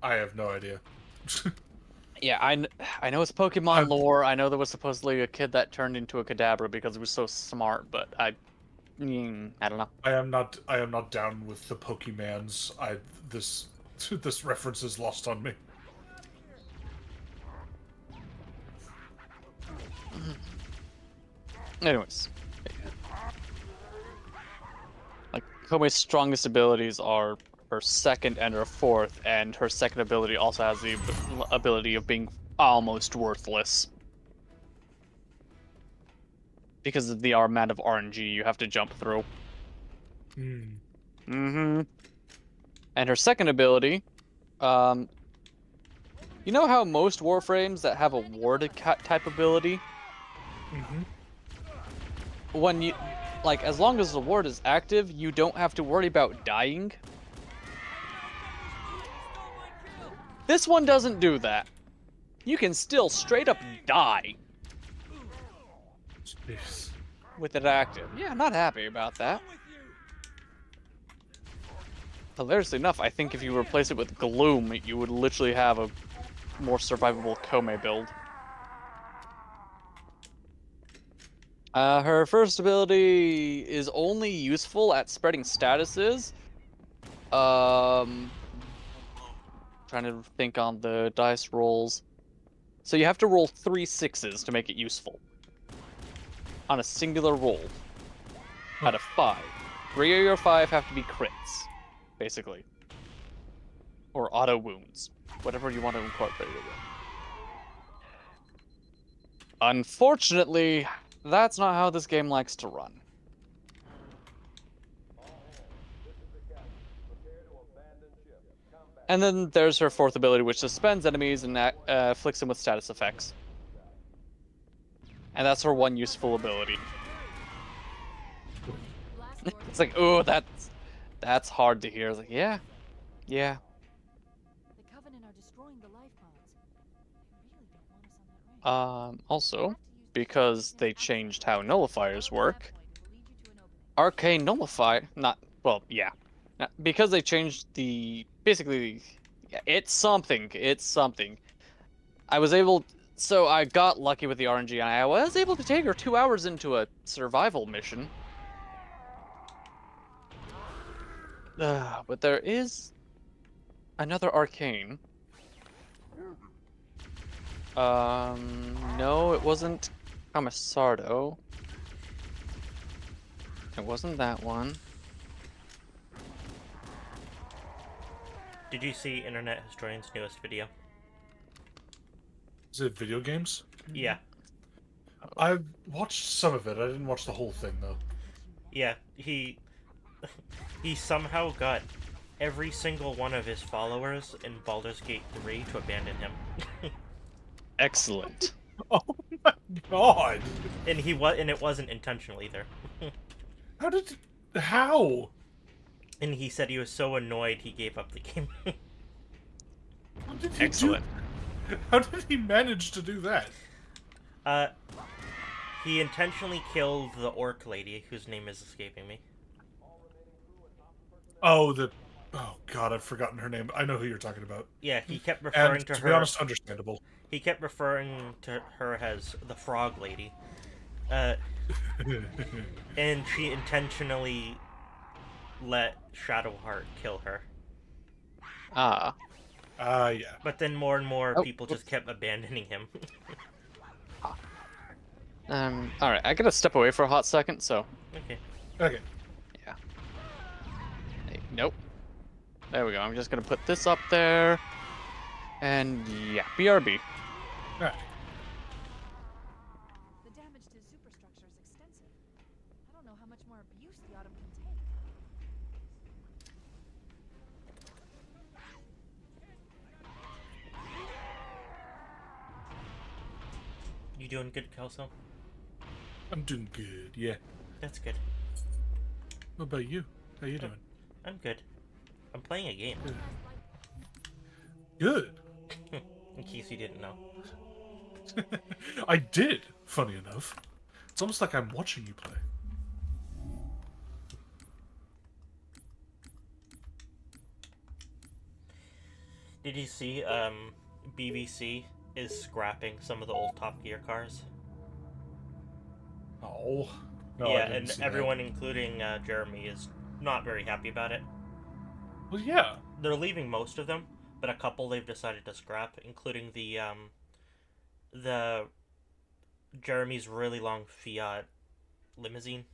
I have no idea. Yeah, I know it's Pokemon lore. I know there was supposedly a kid that turned into a Kadabra because he was so smart, but I don't know. I am not down with the Pokemans. This reference is lost on me. Anyways. Like, Kome's strongest abilities are her second and her fourth, and her second ability also has the ability of being almost worthless. Because of the amount of RNG you have to jump through. Mm-hmm. And her second ability, you know how most Warframes that have a ward type ability? When you, like, as long as the ward is active, you don't have to worry about dying. This one doesn't do that. You can still straight up die with it active. Yeah, I'm not happy about that. Hilariously enough, I think if you replace it with Gloom, you would literally have a more survivable Kome build. Her first ability is only useful at spreading statuses. Trying to think on the dice rolls. So you have to roll 3 6s to make it useful. On a singular roll. Out of 5. 3 of your 5 have to be crits, basically. Or auto wounds. Whatever you want to incorporate it with. Unfortunately, that's not how this game likes to run. And then there's her fourth ability, which suspends enemies and afflicts them with status effects. And that's her one useful ability. It's like, oh, that's hard to hear. It's like, yeah. The Covenant are destroying the life pods. They really don't want us on that range. Also, because they changed how nullifiers work, Arcane Nullify, because they changed basically, it's something. So I got lucky with the RNG, and I was able to take her 2 hours into a survival mission. But there is another Arcane. No, it wasn't Camisardo. It wasn't that one. Did you see Internet Historian's newest video? Is it video games? Yeah. I watched some of it. I didn't watch the whole thing, though. Yeah, he somehow got every single one of his followers in Baldur's Gate 3 to abandon him. Excellent. Oh my god! And it wasn't intentional either. How? And he said he was so annoyed he gave up the game. Excellent. How did he manage to do that? He intentionally killed the orc lady, whose name is escaping me. Oh god, I've forgotten her name. I know who you're talking about. Yeah, he kept referring to her... to be honest, understandable. He kept referring to her as the frog lady. And she intentionally let Shadowheart kill her. Yeah. But then more and more people just kept abandoning him. Alright, I gotta step away for a hot second, so... Okay. Yeah. Hey, nope. There we go, I'm just gonna put this up there. And yeah, BRB. Alright. The damage to superstructure is extensive. I don't know how much more abuse the Autumn can take. You doing good, Kelso? I'm doing good, yeah. That's good. What about you? How you doing? I'm good. I'm playing a game. Good. In case you didn't know. I did, funny enough. It's almost like I'm watching you play. Did you see, BBC is scrapping some of the old Top Gear cars? Oh. No, yeah, I didn't and see everyone, that. including Jeremy, is not very happy about it. Well, yeah. They're leaving most of them, but a couple they've decided to scrap, including the Jeremy's really long Fiat limousine.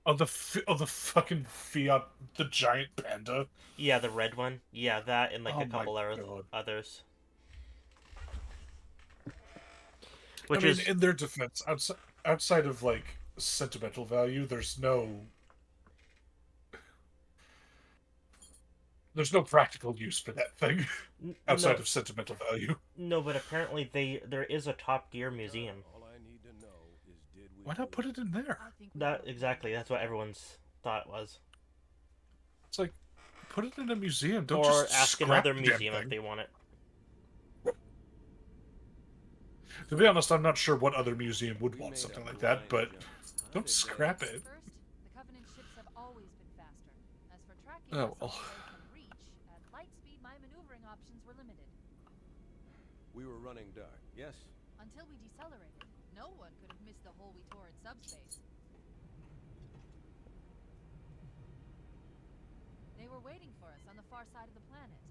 Oh, the fucking Fiat, the giant panda. Yeah, the red one. Yeah, that and like Oh a couple my other God. others. I Which mean, is in their defense, outside of like sentimental value, there's no practical use for that thing outside no, of sentimental value. no, but apparently there is a Top Gear museum. All I need to know is did we Why not put it in there? That's what everyone's thought was. It's like, put it in a museum. Don't Or just ask scrap another the damn museum if thing. they want it. To be honest, I'm not sure what other museum would want something like that, but don't scrap it. First, the Covenant ships have always been faster. As for tracking Oh, vessels well. they can reach, at light speed my maneuvering options were limited. We were running dark, yes? Until we decelerated, no one could have missed the hole we tore in subspace. They were waiting for us on the far side of the planet.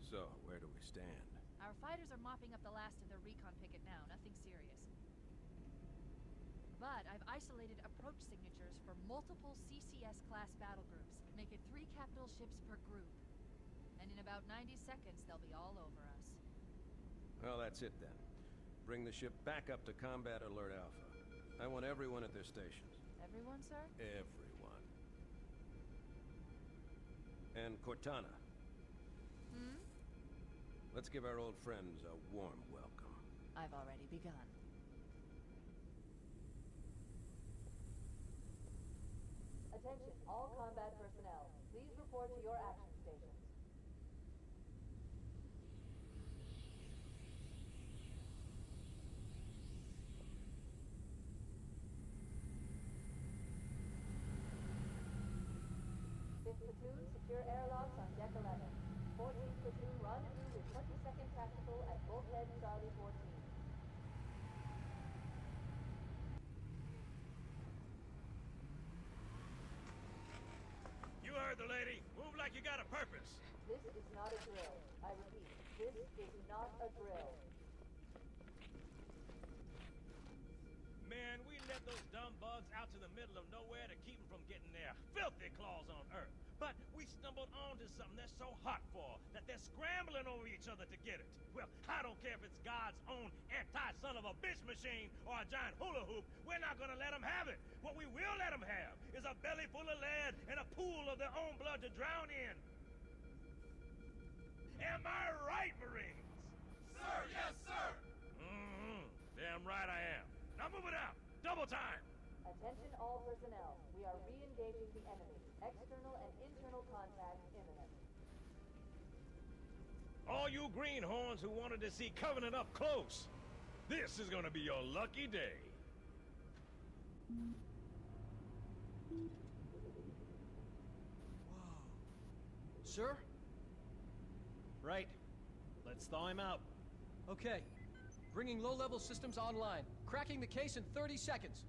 So, where do we stand? Our fighters are mopping up the last of their recon picket now, nothing serious. But I've isolated approach signatures for multiple CCS-class battle groups. Make it 3 capital ships per group. And in about 90 seconds, they'll be all over us. Well, that's it then. Bring the ship back up to Combat Alert Alpha. I want everyone at their stations. Everyone, sir? Everyone. And Cortana. Hmm? Let's give our old friends a warm welcome. I've already begun. Attention, all combat personnel. Please report to your action stations. Fifth platoon, secure airlocks on deck 11. 14th platoon, rendezvous with 22nd Tactical at Bulkhead Charlie 14. You heard the lady. Move like you got a purpose. This is not a drill. I repeat, this is not a drill. Man, we let those dumb bugs out to the middle of nowhere to keep them from getting their filthy claws on Earth. But we stumbled onto something they're so hot for that they're scrambling over each other to get it. Well, I don't care if it's God's own anti-son-of-a-bitch machine or a giant hula hoop. We're not gonna let them have it. What we will let them have is a belly full of lead and a pool of their own blood to drown in. Am I right, Marines? Sir, yes, sir. Damn right I am. Now move it out. Double time. Attention all personnel. We are re-engaging the enemy. External and internal contact imminent. All you greenhorns who wanted to see Covenant up close, this is gonna be your lucky day. Sir? Right. Let's thaw him out. Okay. Bringing low-level systems online. Cracking the case in 30 seconds.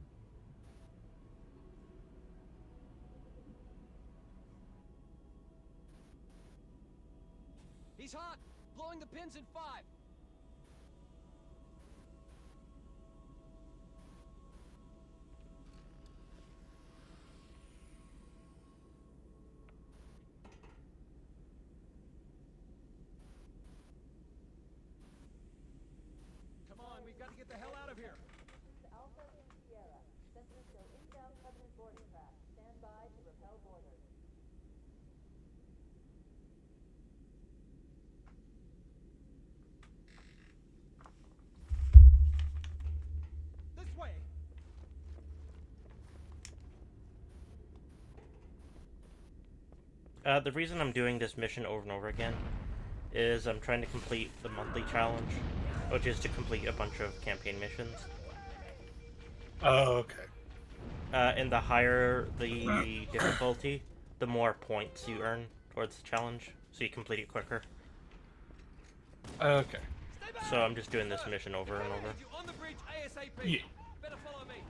He's hot! Blowing the pins in 5. Come on, we've got to get the hell out of here. Alpha in Sierra. Sensors show inbound Covenant boarding craft. Stand by to repel boarders. This way! The reason I'm doing this mission over and over again is I'm trying to complete the monthly challenge, which is to complete a bunch of campaign missions. Oh, okay. And the higher the difficulty, the more points you earn towards the challenge, so you complete it quicker. Okay. So I'm just doing this mission over and over. On the bridge ASAP. Yeah. Better follow me.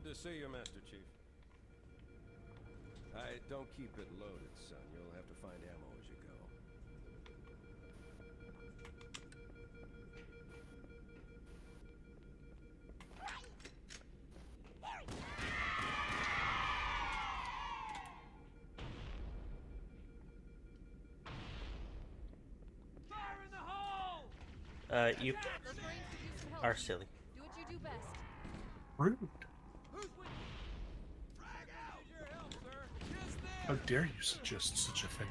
Good to see you, Master Chief. Don't keep it loaded, son. You'll have to find ammo as you go. Fire in the hole! You Those Marines could use some help. are silly. Do what you do best. Rude. Who's with me? Frag out! Need your help, sir. Just there! How dare you suggest such a thing?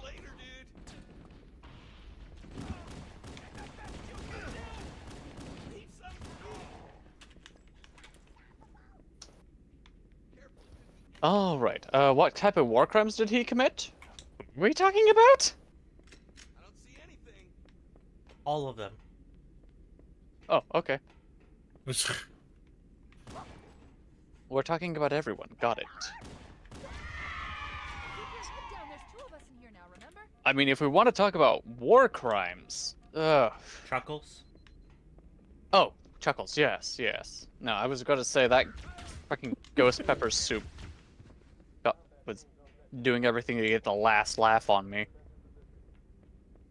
Later, dude. Need some All right. What type of war crimes did he commit? What are we talking about? I don't see anything. All of them. Oh, okay. We're talking about everyone. Got it. Keep your head down. There's two of us in here now, remember? I mean, if we want to talk about war crimes, Chuckles. Oh, Chuckles. Yes, yes. No, I was going to say that fucking ghost pepper soup was doing everything to get the last laugh on me.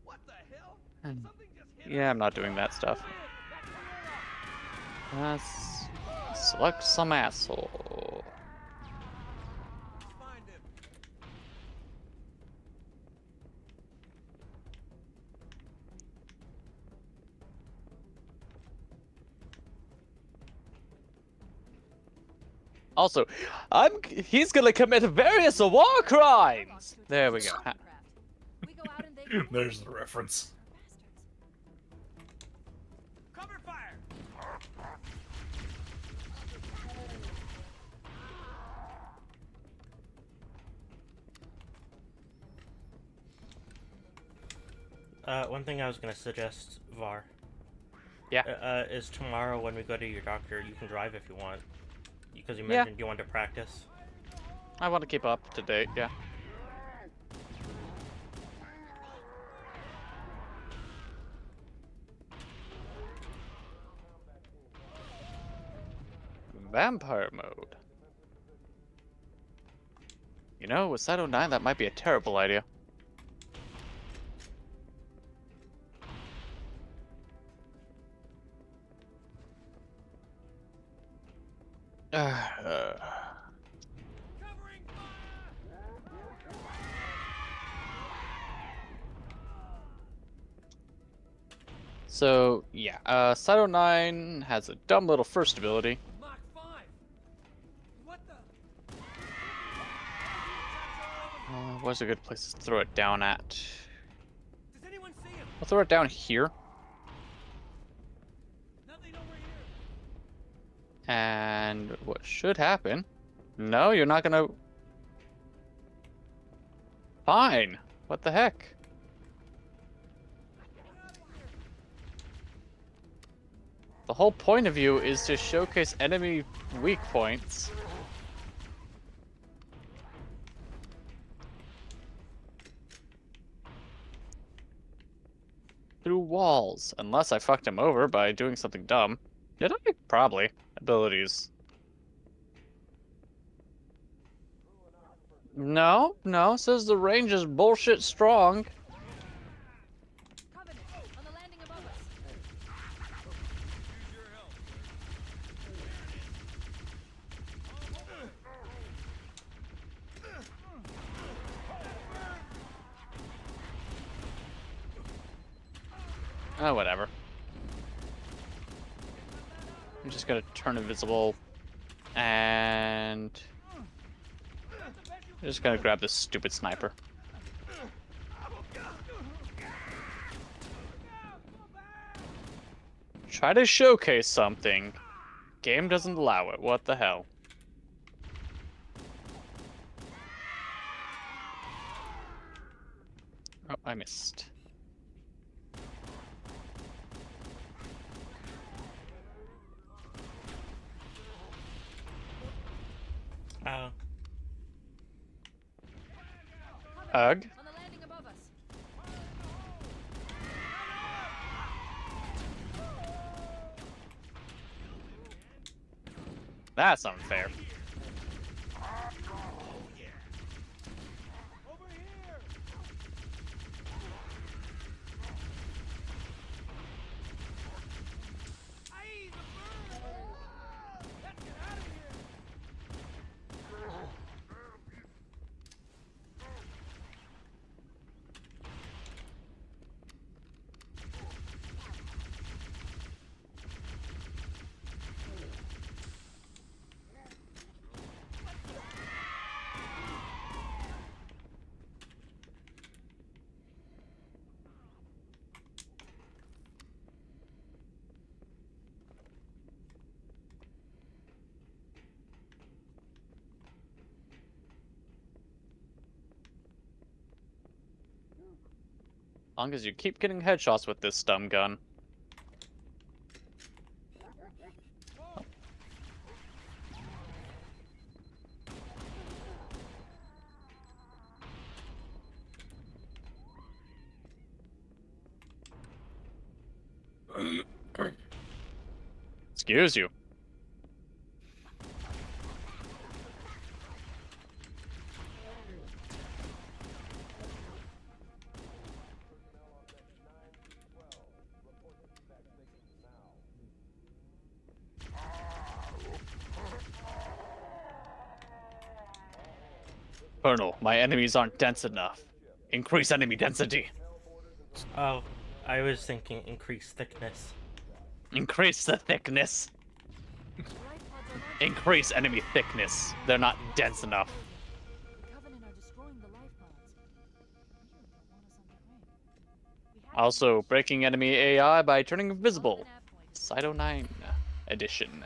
What the hell? And Something just hit yeah, I'm not doing that stuff. Select some asshole. Find him. Also, he's gonna commit various war crimes. There we go. We go out and they go There's the reference. Cover fire! One thing I was gonna suggest, Var. Yeah. Is tomorrow when we go to your doctor, you can drive if you want. Because you mentioned you want to practice. I want to keep up to date, yeah. Vampire mode. You know, with Side 09, that might be a terrible idea. Covering So, yeah, Side 09 has a dumb little first ability. Mach 5! What the? What's a good place to throw it down at? Does anyone see him? I'll throw it down here. Nothing over here. And what should happen? No, you're not gonna... Fine. What the heck? The whole point of you is to showcase enemy weak points. Through walls. Unless I fucked him over by doing something dumb. Did I? Probably. Abilities. No, says the range is bullshit strong. Covenant on the landing above us. Use your help. Oh, whatever. I'm just gonna turn invisible, and I'm just gonna grab this stupid sniper. Try to showcase something. Game doesn't allow it. What the hell? Oh, I missed. Hug. On the landing above us. That's unfair. Over here! Aye, the bird! Let's get out of here! As long as you keep getting headshots with this stun gun. Excuse you. Colonel, my enemies aren't dense enough. Increase enemy density. Oh, I was thinking increase thickness. Increase the thickness. Increase enemy thickness. They're not dense enough. The Covenant are destroying the life pods. Really don't want us on that ring. We have Also, breaking enemy AI by turning invisible. Cyto 9 edition.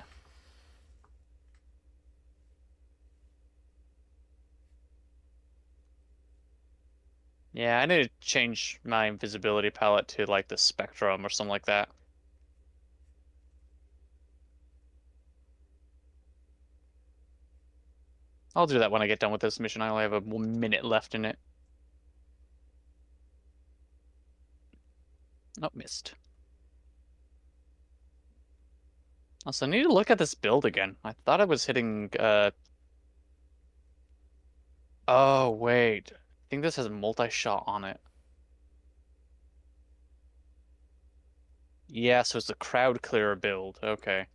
Yeah, I need to change my invisibility palette to like the Spectrum or something like that. I'll do that when I get done with this mission. I only have a 1 minute left in it. Oh, missed. Also, I need to look at this build again. I thought I was hitting, Oh, wait. I think this has a multi-shot on it. Yeah, so it's a crowd clearer build. Okay.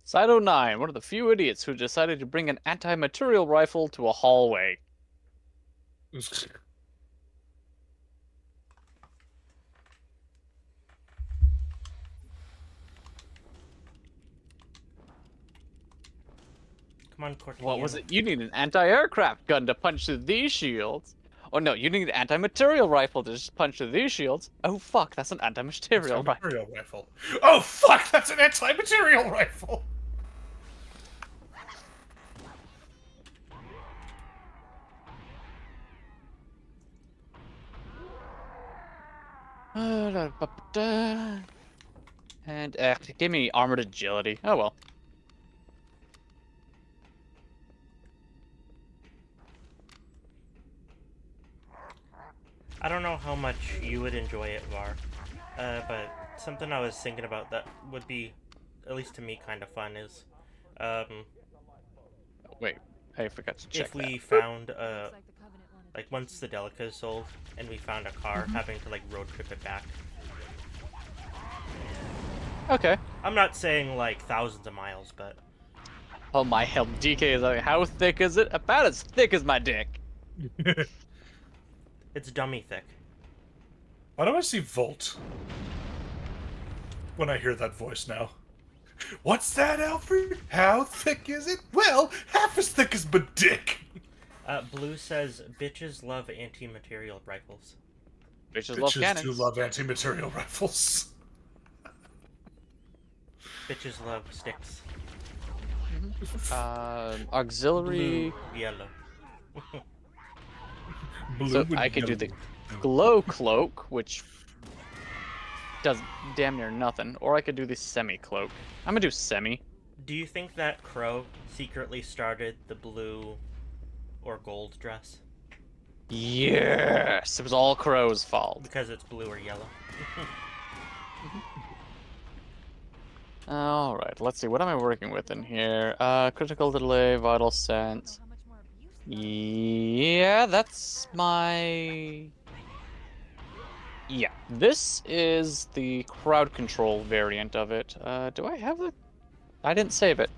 Cyto 9, one of the few idiots who decided to bring an anti-material rifle to a hallway. Come on, Cortana. What was it? You need an anti-aircraft gun to punch through these shields. Oh no, you need an anti-material rifle to just punch through these shields. Oh fuck, that's an anti-material rifle. Oh fuck, that's an anti-material rifle! And give me armored agility. Oh well. I don't know how much you would enjoy it, Var, but something I was thinking about that would be, at least to me, kind of fun is, Wait, I forgot to check If we that. found Looks like the Covenant wanted like to once the Delica is sold and we found a car, having to like road trip it back. Okay. I'm not saying like thousands of miles, but Oh my hell, DK is like, how thick is it? About as thick as my dick. it's dummy thick. Why do I see Volt when I hear that voice now? What's that, Alfred? How thick is it? Well, half as thick as my dick. Blue says bitches love anti-material rifles. Bitches love cannons. do love anti-material rifles. Bitches love sticks. Auxiliary. Blue, yellow. Blue So and I could do the yellow. glow cloak, which does damn near nothing, or I could do the semi cloak. I'm gonna do semi. Do you think that Crow secretly started the blue or gold dress? Yes, it was all Crow's fault. Because it's blue or yellow. All right, let's see. What am I working with in here? Critical delay, vital sense. Yeah, that's my. Yeah, this is the crowd control variant of it. Do I have the? I didn't save it.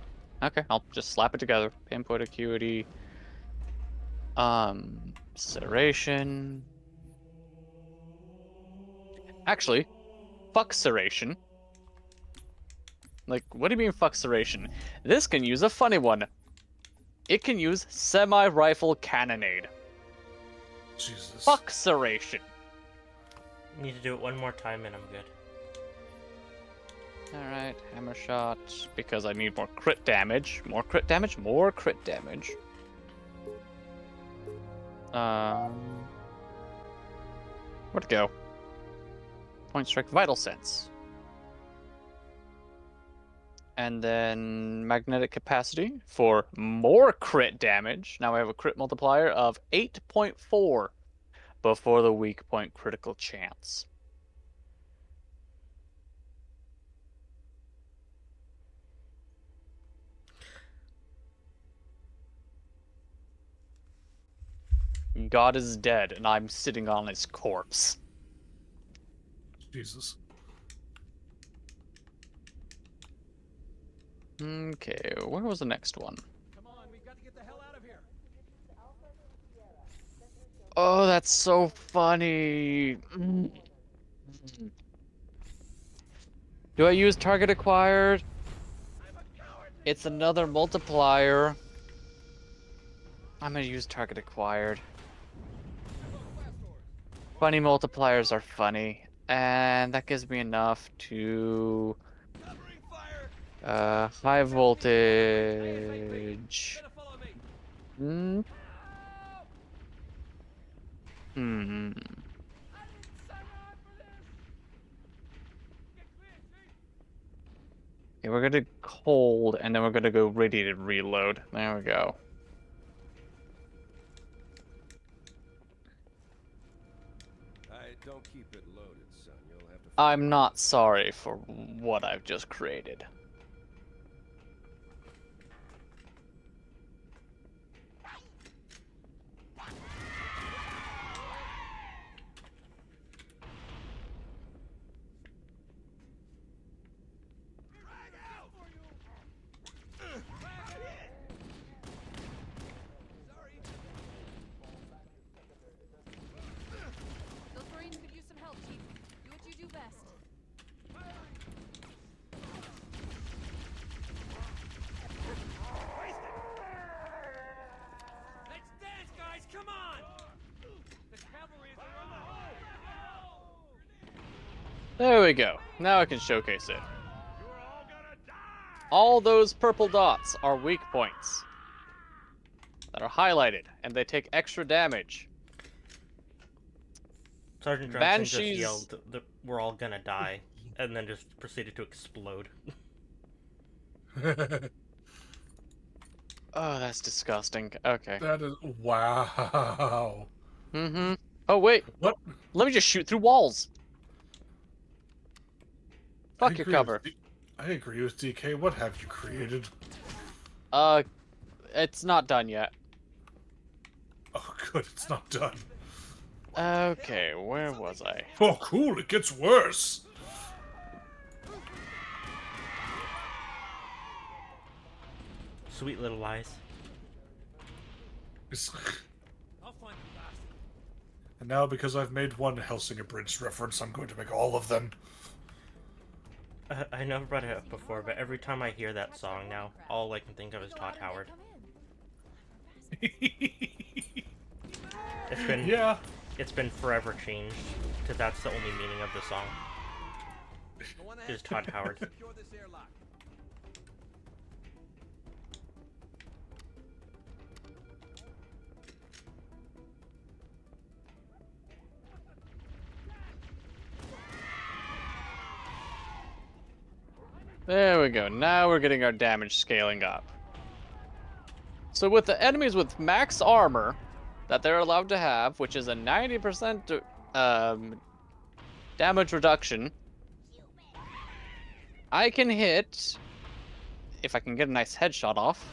Okay, I'll just slap it together. Pinpoint acuity. Ceration. Actually, fuck ceration. Like, what do you mean fuck ceration? This can use a funny one. It can use semi-rifle cannonade. Jesus. Fuck ceration. Need to do it one more time and I'm good. Alright, hammer shot, because I need more crit damage. More crit damage? More crit damage. Where'd it go? Point strike, vital sense. And then magnetic capacity for more crit damage. Now I have a crit multiplier of 8.4 before the weak point critical chance. God is dead, and I'm sitting on his corpse. Jesus. Okay, where was the next one? Come on, we've got to get the hell out of here. Oh, that's so funny. Do I use target acquired? It's another multiplier. I'm gonna use target acquired. Funny multipliers are funny, and that gives me enough to high voltage. Hmm. Okay, we're gonna cold, and then we're gonna go radiated reload. There we go. Don't keep it loaded, son. You'll have to. I'm not sorry for what I've just created. Those Marines could use some help, Chief. Do what you do best. Let's dance, guys! Come on! The cavalry is around the hole! There we go. Now I can showcase it. All those purple dots are weak points that are highlighted, and they take extra damage. Sergeant Johnson Banshees... just yelled, "We're all gonna die," and then just proceeded to explode. Oh, that's disgusting. Okay. That is wow. Mm-hmm. Oh wait. What? Let me just shoot through walls. Fuck your agree cover. I agree with DK. What have you created? It's not done yet. Oh, good, it's not done. Okay, where was I? Oh, cool, it gets worse. Sweet little lies. I'll find the bastard. And now, because I've made one Helsing Abridged reference, I'm going to make all of them. I never brought it up before, but every time I hear that song now, all I can think of is Todd Howard. It's been forever changed to that's the only meaning of the song. Is Todd Howard. Secure this airlock. There we go. Now we're getting our damage scaling up. So with the enemies with max armor that they're allowed to have, which is a 90% damage reduction, I can hit, if I can get a nice headshot off,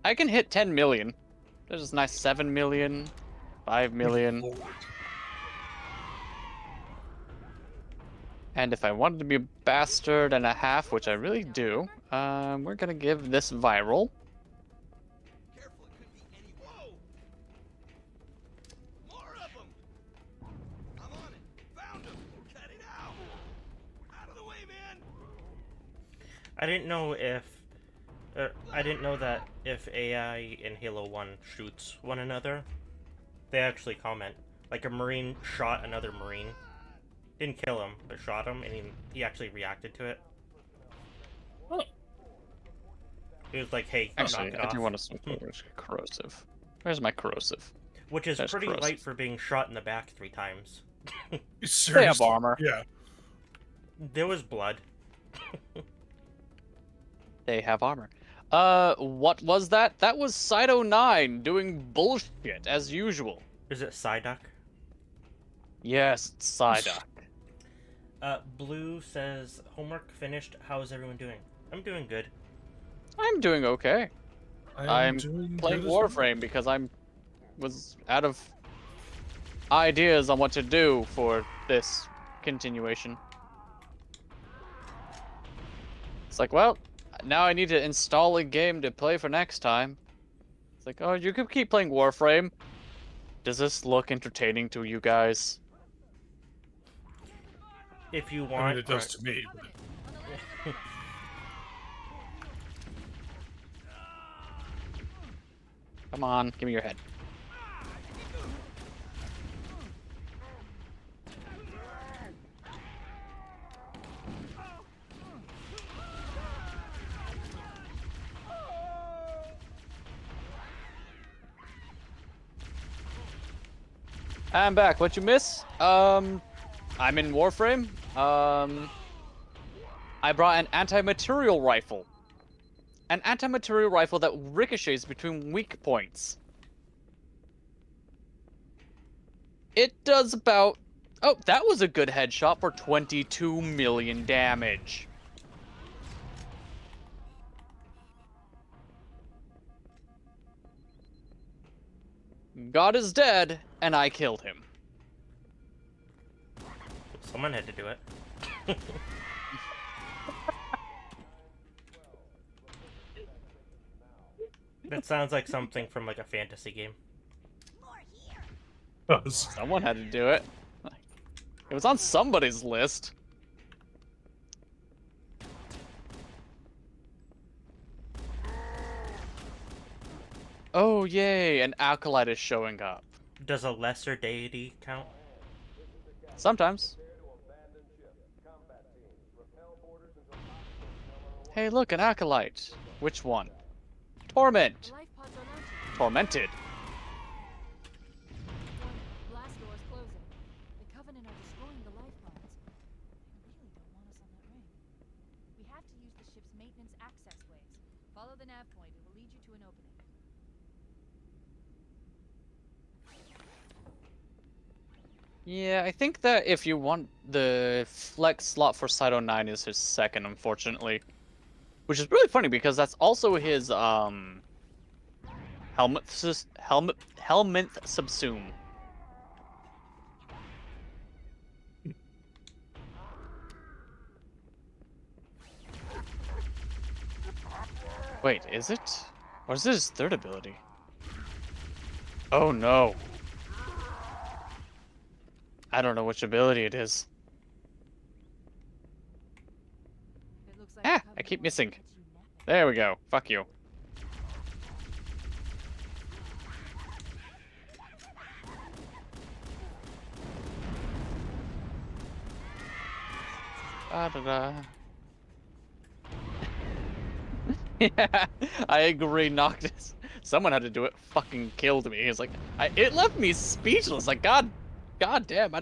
I can hit 10 million. There's a nice 7 million, 5 million. And if I wanted to be a bastard and a half, which I really do, we're gonna give this viral. Careful, it could be any. Whoa! More of them! I'm on it. Found him. Cut it out. Out of the way, man. I didn't know if I didn't know that if AI in Halo 1 shoots one another, they actually comment. Like a Marine shot another Marine. Didn't kill him, but shot him, and he actually reacted to it. Oh. He was like, hey, Actually, knock it I off. do want to switch over to corrosive. Where's my corrosive? Which is There's pretty corrosive. light for being shot in the back 3 times. They have armor. Yeah. There was blood. They have armor. What was that? That was Cyto9 doing bullshit, as usual. Is it Psyduck? Yes, it's Psyduck. Blue says, homework finished, how's everyone doing? I'm doing good. I'm doing okay. I'm doing playing good as well. Warframe because was out of ideas on what to do for this continuation. It's like, well, now I need to install a game to play for next time. It's like, oh, you could keep playing Warframe. Does this look entertaining to you guys? If you want. I mean, it does to me. Come on, give me your head. I'm back. What you miss? I'm in Warframe. I brought an anti-material rifle. An anti-material rifle that ricochets between weak points. It does about... Oh, that was a good headshot for 22 million damage. God is dead, and I killed him. Someone had to do it. That sounds like something from like a fantasy game. Someone had to do it. It was on somebody's list. Oh, yay, an acolyte is showing up. Does a lesser deity count? Sometimes. Hey, look, an acolyte. Which one? Torment. Tormented. Blast doors closing. The Covenant are destroying the life pods. They really don't want us on that ring. We have to use the ship's maintenance access ways. Follow the nav point. It will lead you to an opening. Yeah, I think that if you want the flex slot for Cyto 9 is his second, unfortunately. Which is really funny because that's also his helminth subsume. Wait, is it? Or is it his third ability? Oh no. I don't know which ability it is. It looks like Ah, the I Covenant keep wants to missing. catch you napping. There we go. Fuck you. Da-da-da. Yeah, I agree. Noctis. Someone had to do it. Fucking killed me. It's like it left me speechless. Like God damn. I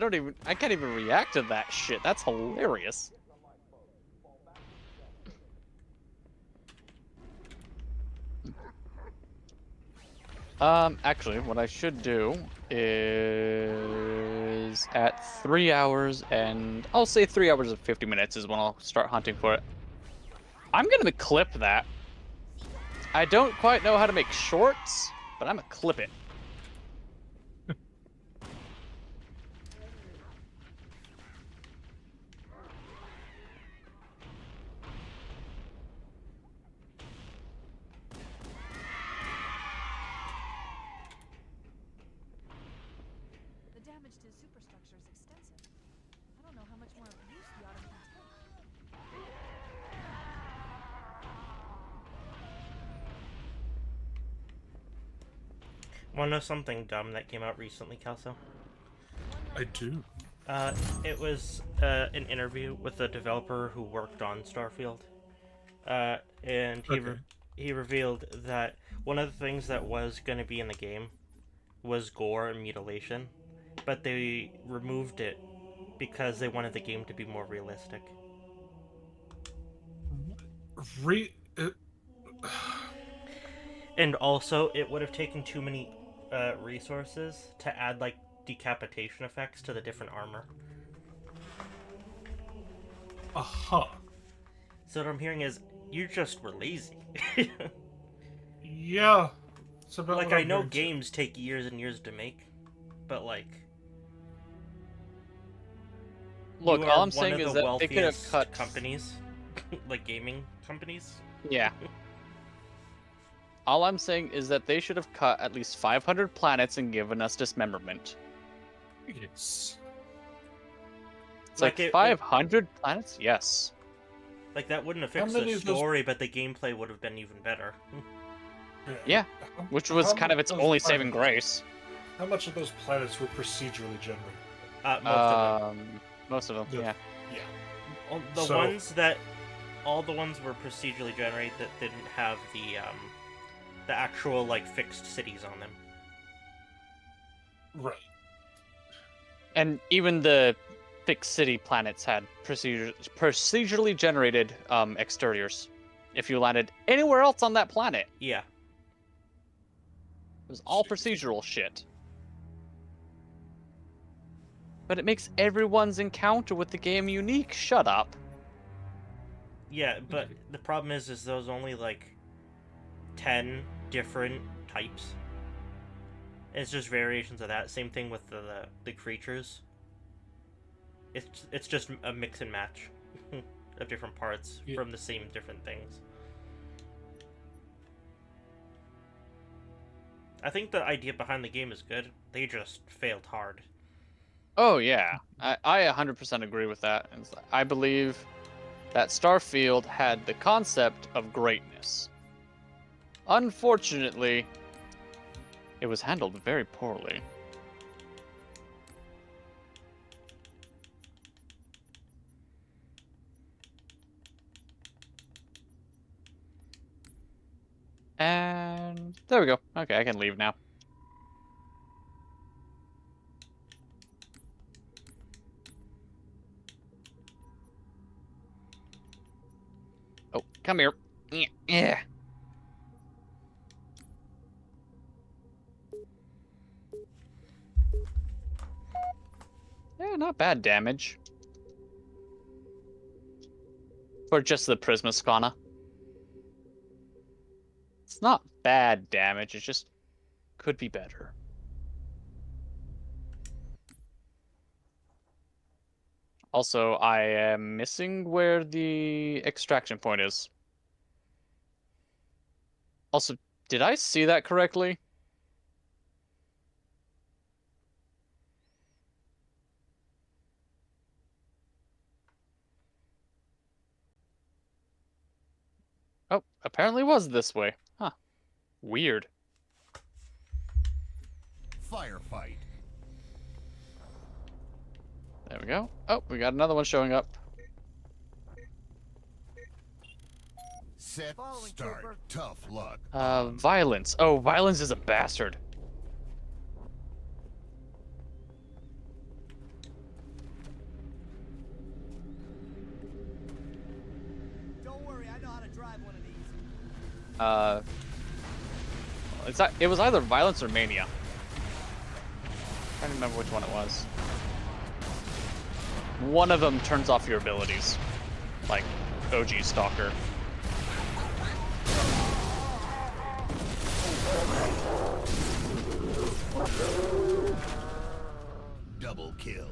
can't even react to that shit. That's hilarious. Actually, what I should do is at 3 hours and I'll say 3 hours and 50 minutes is when I'll start hunting for it. I'm gonna clip that. I don't quite know how to make shorts, but I'm gonna clip it. The damage to the superstructure is extensive. I don't know how much more abuse the Autumn can take. Want to know something dumb that came out recently, Kelso? I do. It was an interview with a developer who worked on Starfield, and he revealed that one of the things that was going to be in the game was gore and mutilation, but they removed it because they wanted the game to be more realistic. And also, it would have taken too many resources to add like decapitation effects to the different armor. So what I'm hearing is you just were lazy. Yeah. Like I know games take years and years to make, but like look, all I'm saying is that they could have cut companies, like gaming companies. Yeah. All I'm saying is that they should have cut at least 500 planets and given us dismemberment. Yes. It's like 500 planets? Yes. Like that wouldn't have fixed the story, but the gameplay would have been even better. Yeah, which was kind of its only saving grace. How much of those planets were procedurally generated? Most of them, yeah. Yeah. All the ones were procedurally generated that didn't have the actual like fixed cities on them. Right. And even the fixed city planets had procedurally generated exteriors. If you landed anywhere else on that planet. Yeah. It was all procedural shit. But it makes everyone's encounter with the game unique. Shut up. Yeah, but the problem is those only like 10 different types. It's just variations of that. Same thing with the creatures. It's just a mix and match of different parts from the same different things. I think the idea behind the game is good. They just failed hard. Oh yeah, I 100% agree with that. And I believe that Starfield had the concept of greatness. Unfortunately, it was handled very poorly. And there we go. Okay, I can leave now. Oh, come here. Yeah. not bad damage. For just the Prismascana. It's not bad damage, it just could be better. Also, I am missing where the extraction point is. Also, did I see that correctly? Oh, apparently was this way. Huh. Weird. Firefight. There we go. Oh, we got another one showing up. Set, start. Tough luck. Violence. Oh, Violence is a bastard. Don't worry, I know how to drive one of these. It was either Violence or Mania. I can't remember which one it was. One of them turns off your abilities, like OG Stalker. Double kill.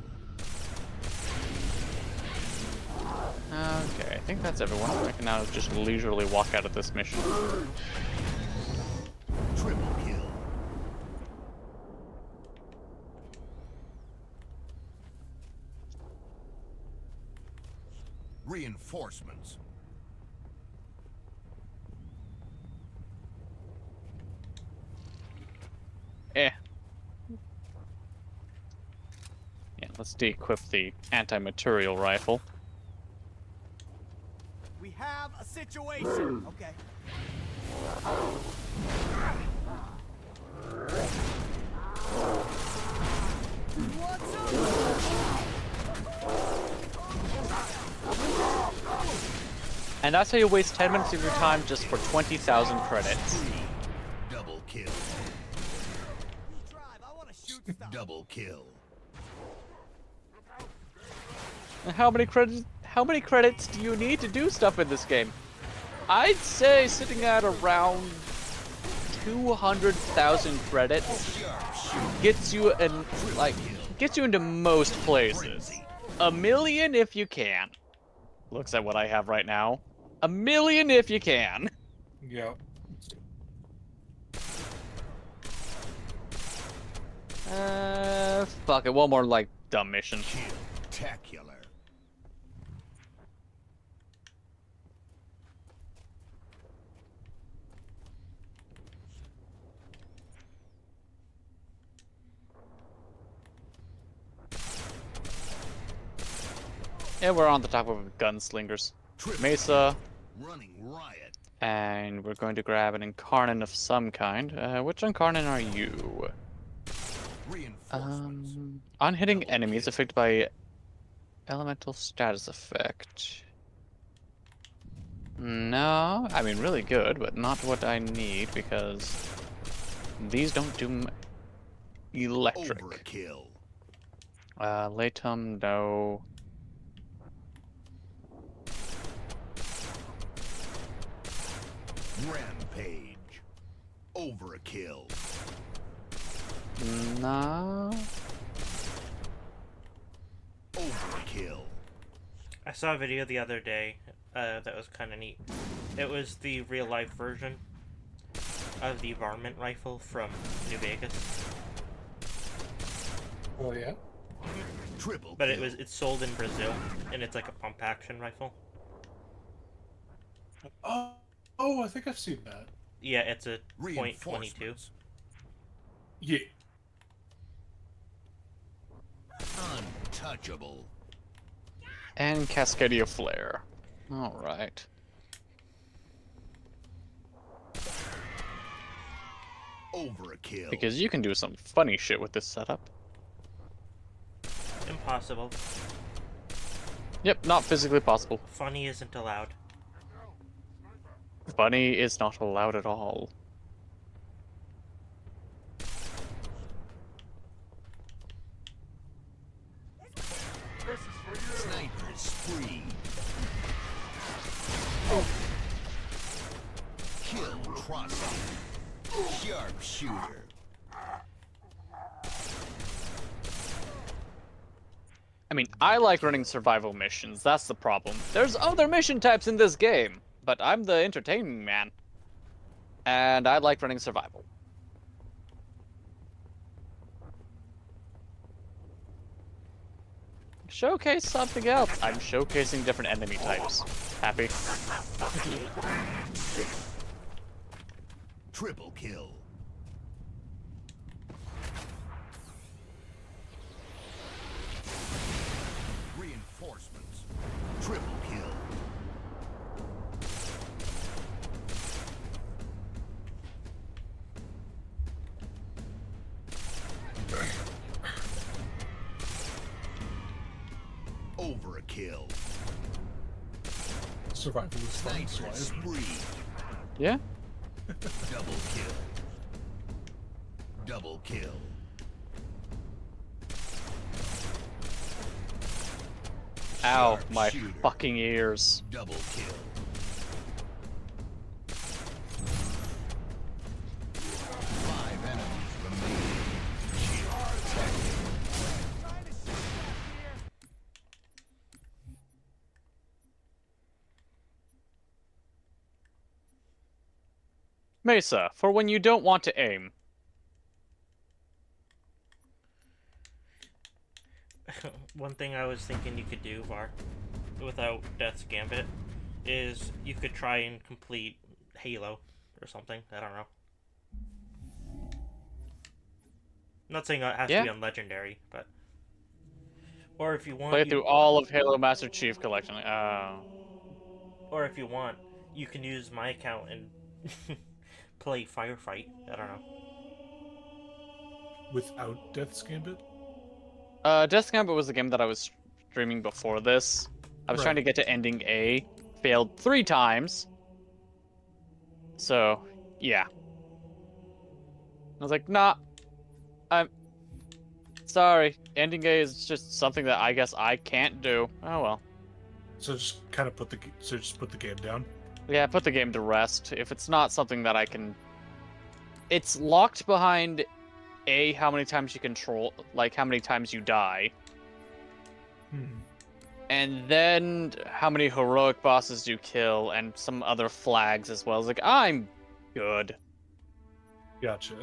Okay, I think that's everyone. I can now just leisurely walk out of this mission. Triple kill. Reinforcements. Yeah, let's de-equip the anti-material rifle. We have a situation. Okay. What's up? And that's how you waste 10 minutes of your time just for 20,000 credits. Double kill. Double kill. And how many credits do you need to do stuff in this game? I'd say sitting at around 200,000 credits gets you into most places. 1 million if you can. Looks at what I have right now. 1 million if you can. Yeah. Fuck it. One more like dumb mission. Spectacular. Yeah, we're on the top of gunslingers. Mesa. Running riot. And we're going to grab an incarnate of some kind. Which incarnate are you? On hitting enemies affected by elemental status effect. No, I mean really good, but not what I need because these don't do electric. Overkill. Latum, no. Rampage. Overkill. No. Overkill. I saw a video the other day that was kind of neat. It was the real-life version of the varmint rifle from New Vegas. Oh yeah. Triple. But it's sold in Brazil, and it's like a pump action rifle. Oh, I think I've seen that. Yeah, it's a .22. Yeah. Untouchable. And Cascadia Flare. Alright. Overkill. Because you can do some funny shit with this setup. Impossible. Yep, not physically possible. Funny isn't allowed. Funny is not allowed at all. Crossing. Sharpshooter. I mean, I like running survival missions. That's the problem. There's other mission types in this game, but I'm the entertaining man. And I like running survival. Showcase something else. I'm showcasing different enemy types. Happy? Triple kill. Reinforcements. Triple kill. Overkill. Survival is fun. Sniper spree. Yeah? Double kill. Double kill. Ow, my Sharpshooter. fucking ears. Double kill. Five enemies remaining. Shield protected. Mesa, for when you don't want to aim. One thing I was thinking you could do, Var, without Death's Gambit, is you could try and complete Halo or something. I don't know. I'm not saying it has to be on Legendary, but... Or if you want... Play through all of Halo Master Chief Collection. Or if you want, you can use my account and play Firefight. I don't know. Without Death's Gambit? Death's Gambit was the game that I was streaming before this. I was trying to get to ending A. Failed 3 times. So, yeah. I was like, nah. I'm sorry. Ending A is just something that I guess I can't do. Oh well. So just kind of put the game down. Yeah, put the game to rest. If it's not something that I can... It's locked behind A, how many times you control, like how many times you die. And then how many heroic bosses you kill, and some other flags as well. It's like, I'm good. Gotcha.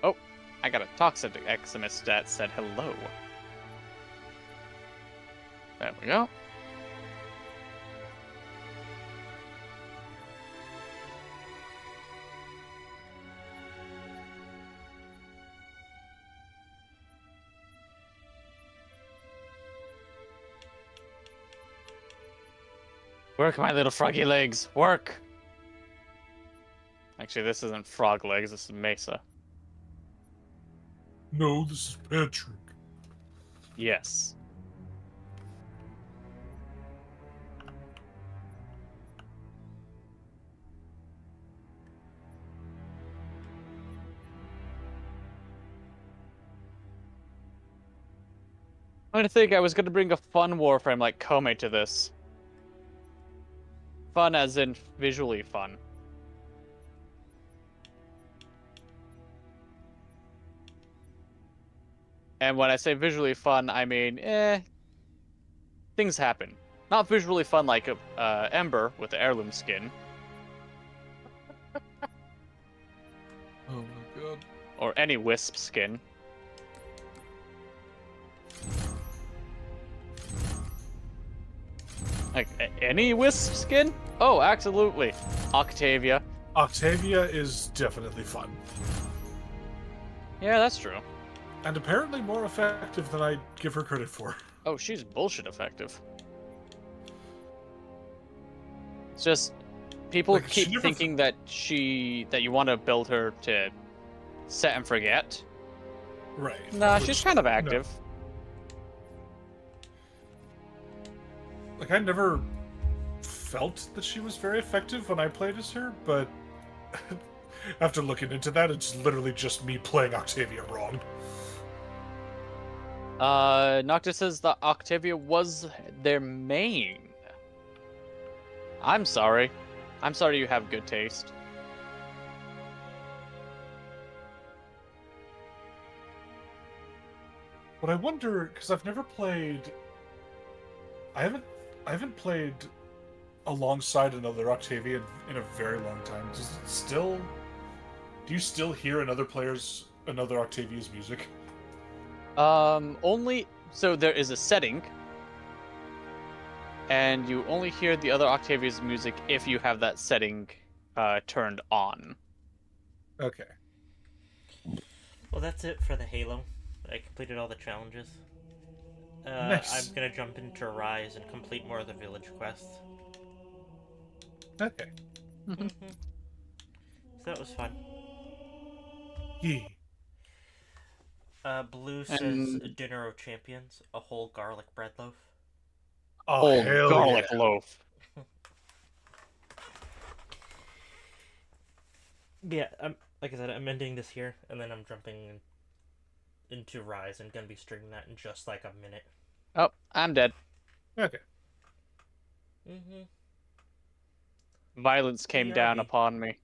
Oh, I got a Toxic Eximus that said hello. There we go. Work, my little froggy legs. Work! Actually, this isn't frog legs, this is Mesa. No, this is Patrick. Yes. I think I was going to bring a fun Warframe like Kome to this. Fun as in visually fun. And when I say visually fun, I mean, things happen. Not visually fun like Ember with the heirloom skin. Oh my god. Or any Wisp skin. Like, any Wisp skin? Oh, absolutely. Octavia. Octavia is definitely fun. Yeah, that's true. And apparently more effective than I give her credit for. Oh, she's bullshit effective. It's just, people Like, keep thinking that you want to build her to set and forget. Right. Nah, Which, she's kind of active. No. Like, I never felt that she was very effective when I played as her, but after looking into that, it's literally just me playing Octavia wrong. Noctis says that Octavia was their main. I'm sorry. I'm sorry you have good taste. But I wonder, because I've never played... I haven't played alongside another Octavian in a very long time. Does it still... Do you still hear another Octavia's music? Only... So there is a setting, and you only hear the other Octavia's music if you have that setting turned on. Okay. Well, that's it for the Halo. I completed all the challenges. Nice. I'm gonna jump into Rise and complete more of the village quests. Okay. So that was fun. Yeah. Blue says Dinner of Champions, a whole garlic bread loaf. Oh, Whole hell garlic yeah. loaf. Yeah, like I said, I'm ending this here, and then I'm jumping into Rise and gonna be streaming that in just like a minute. Oh, I'm dead. Okay. Violence came down upon me.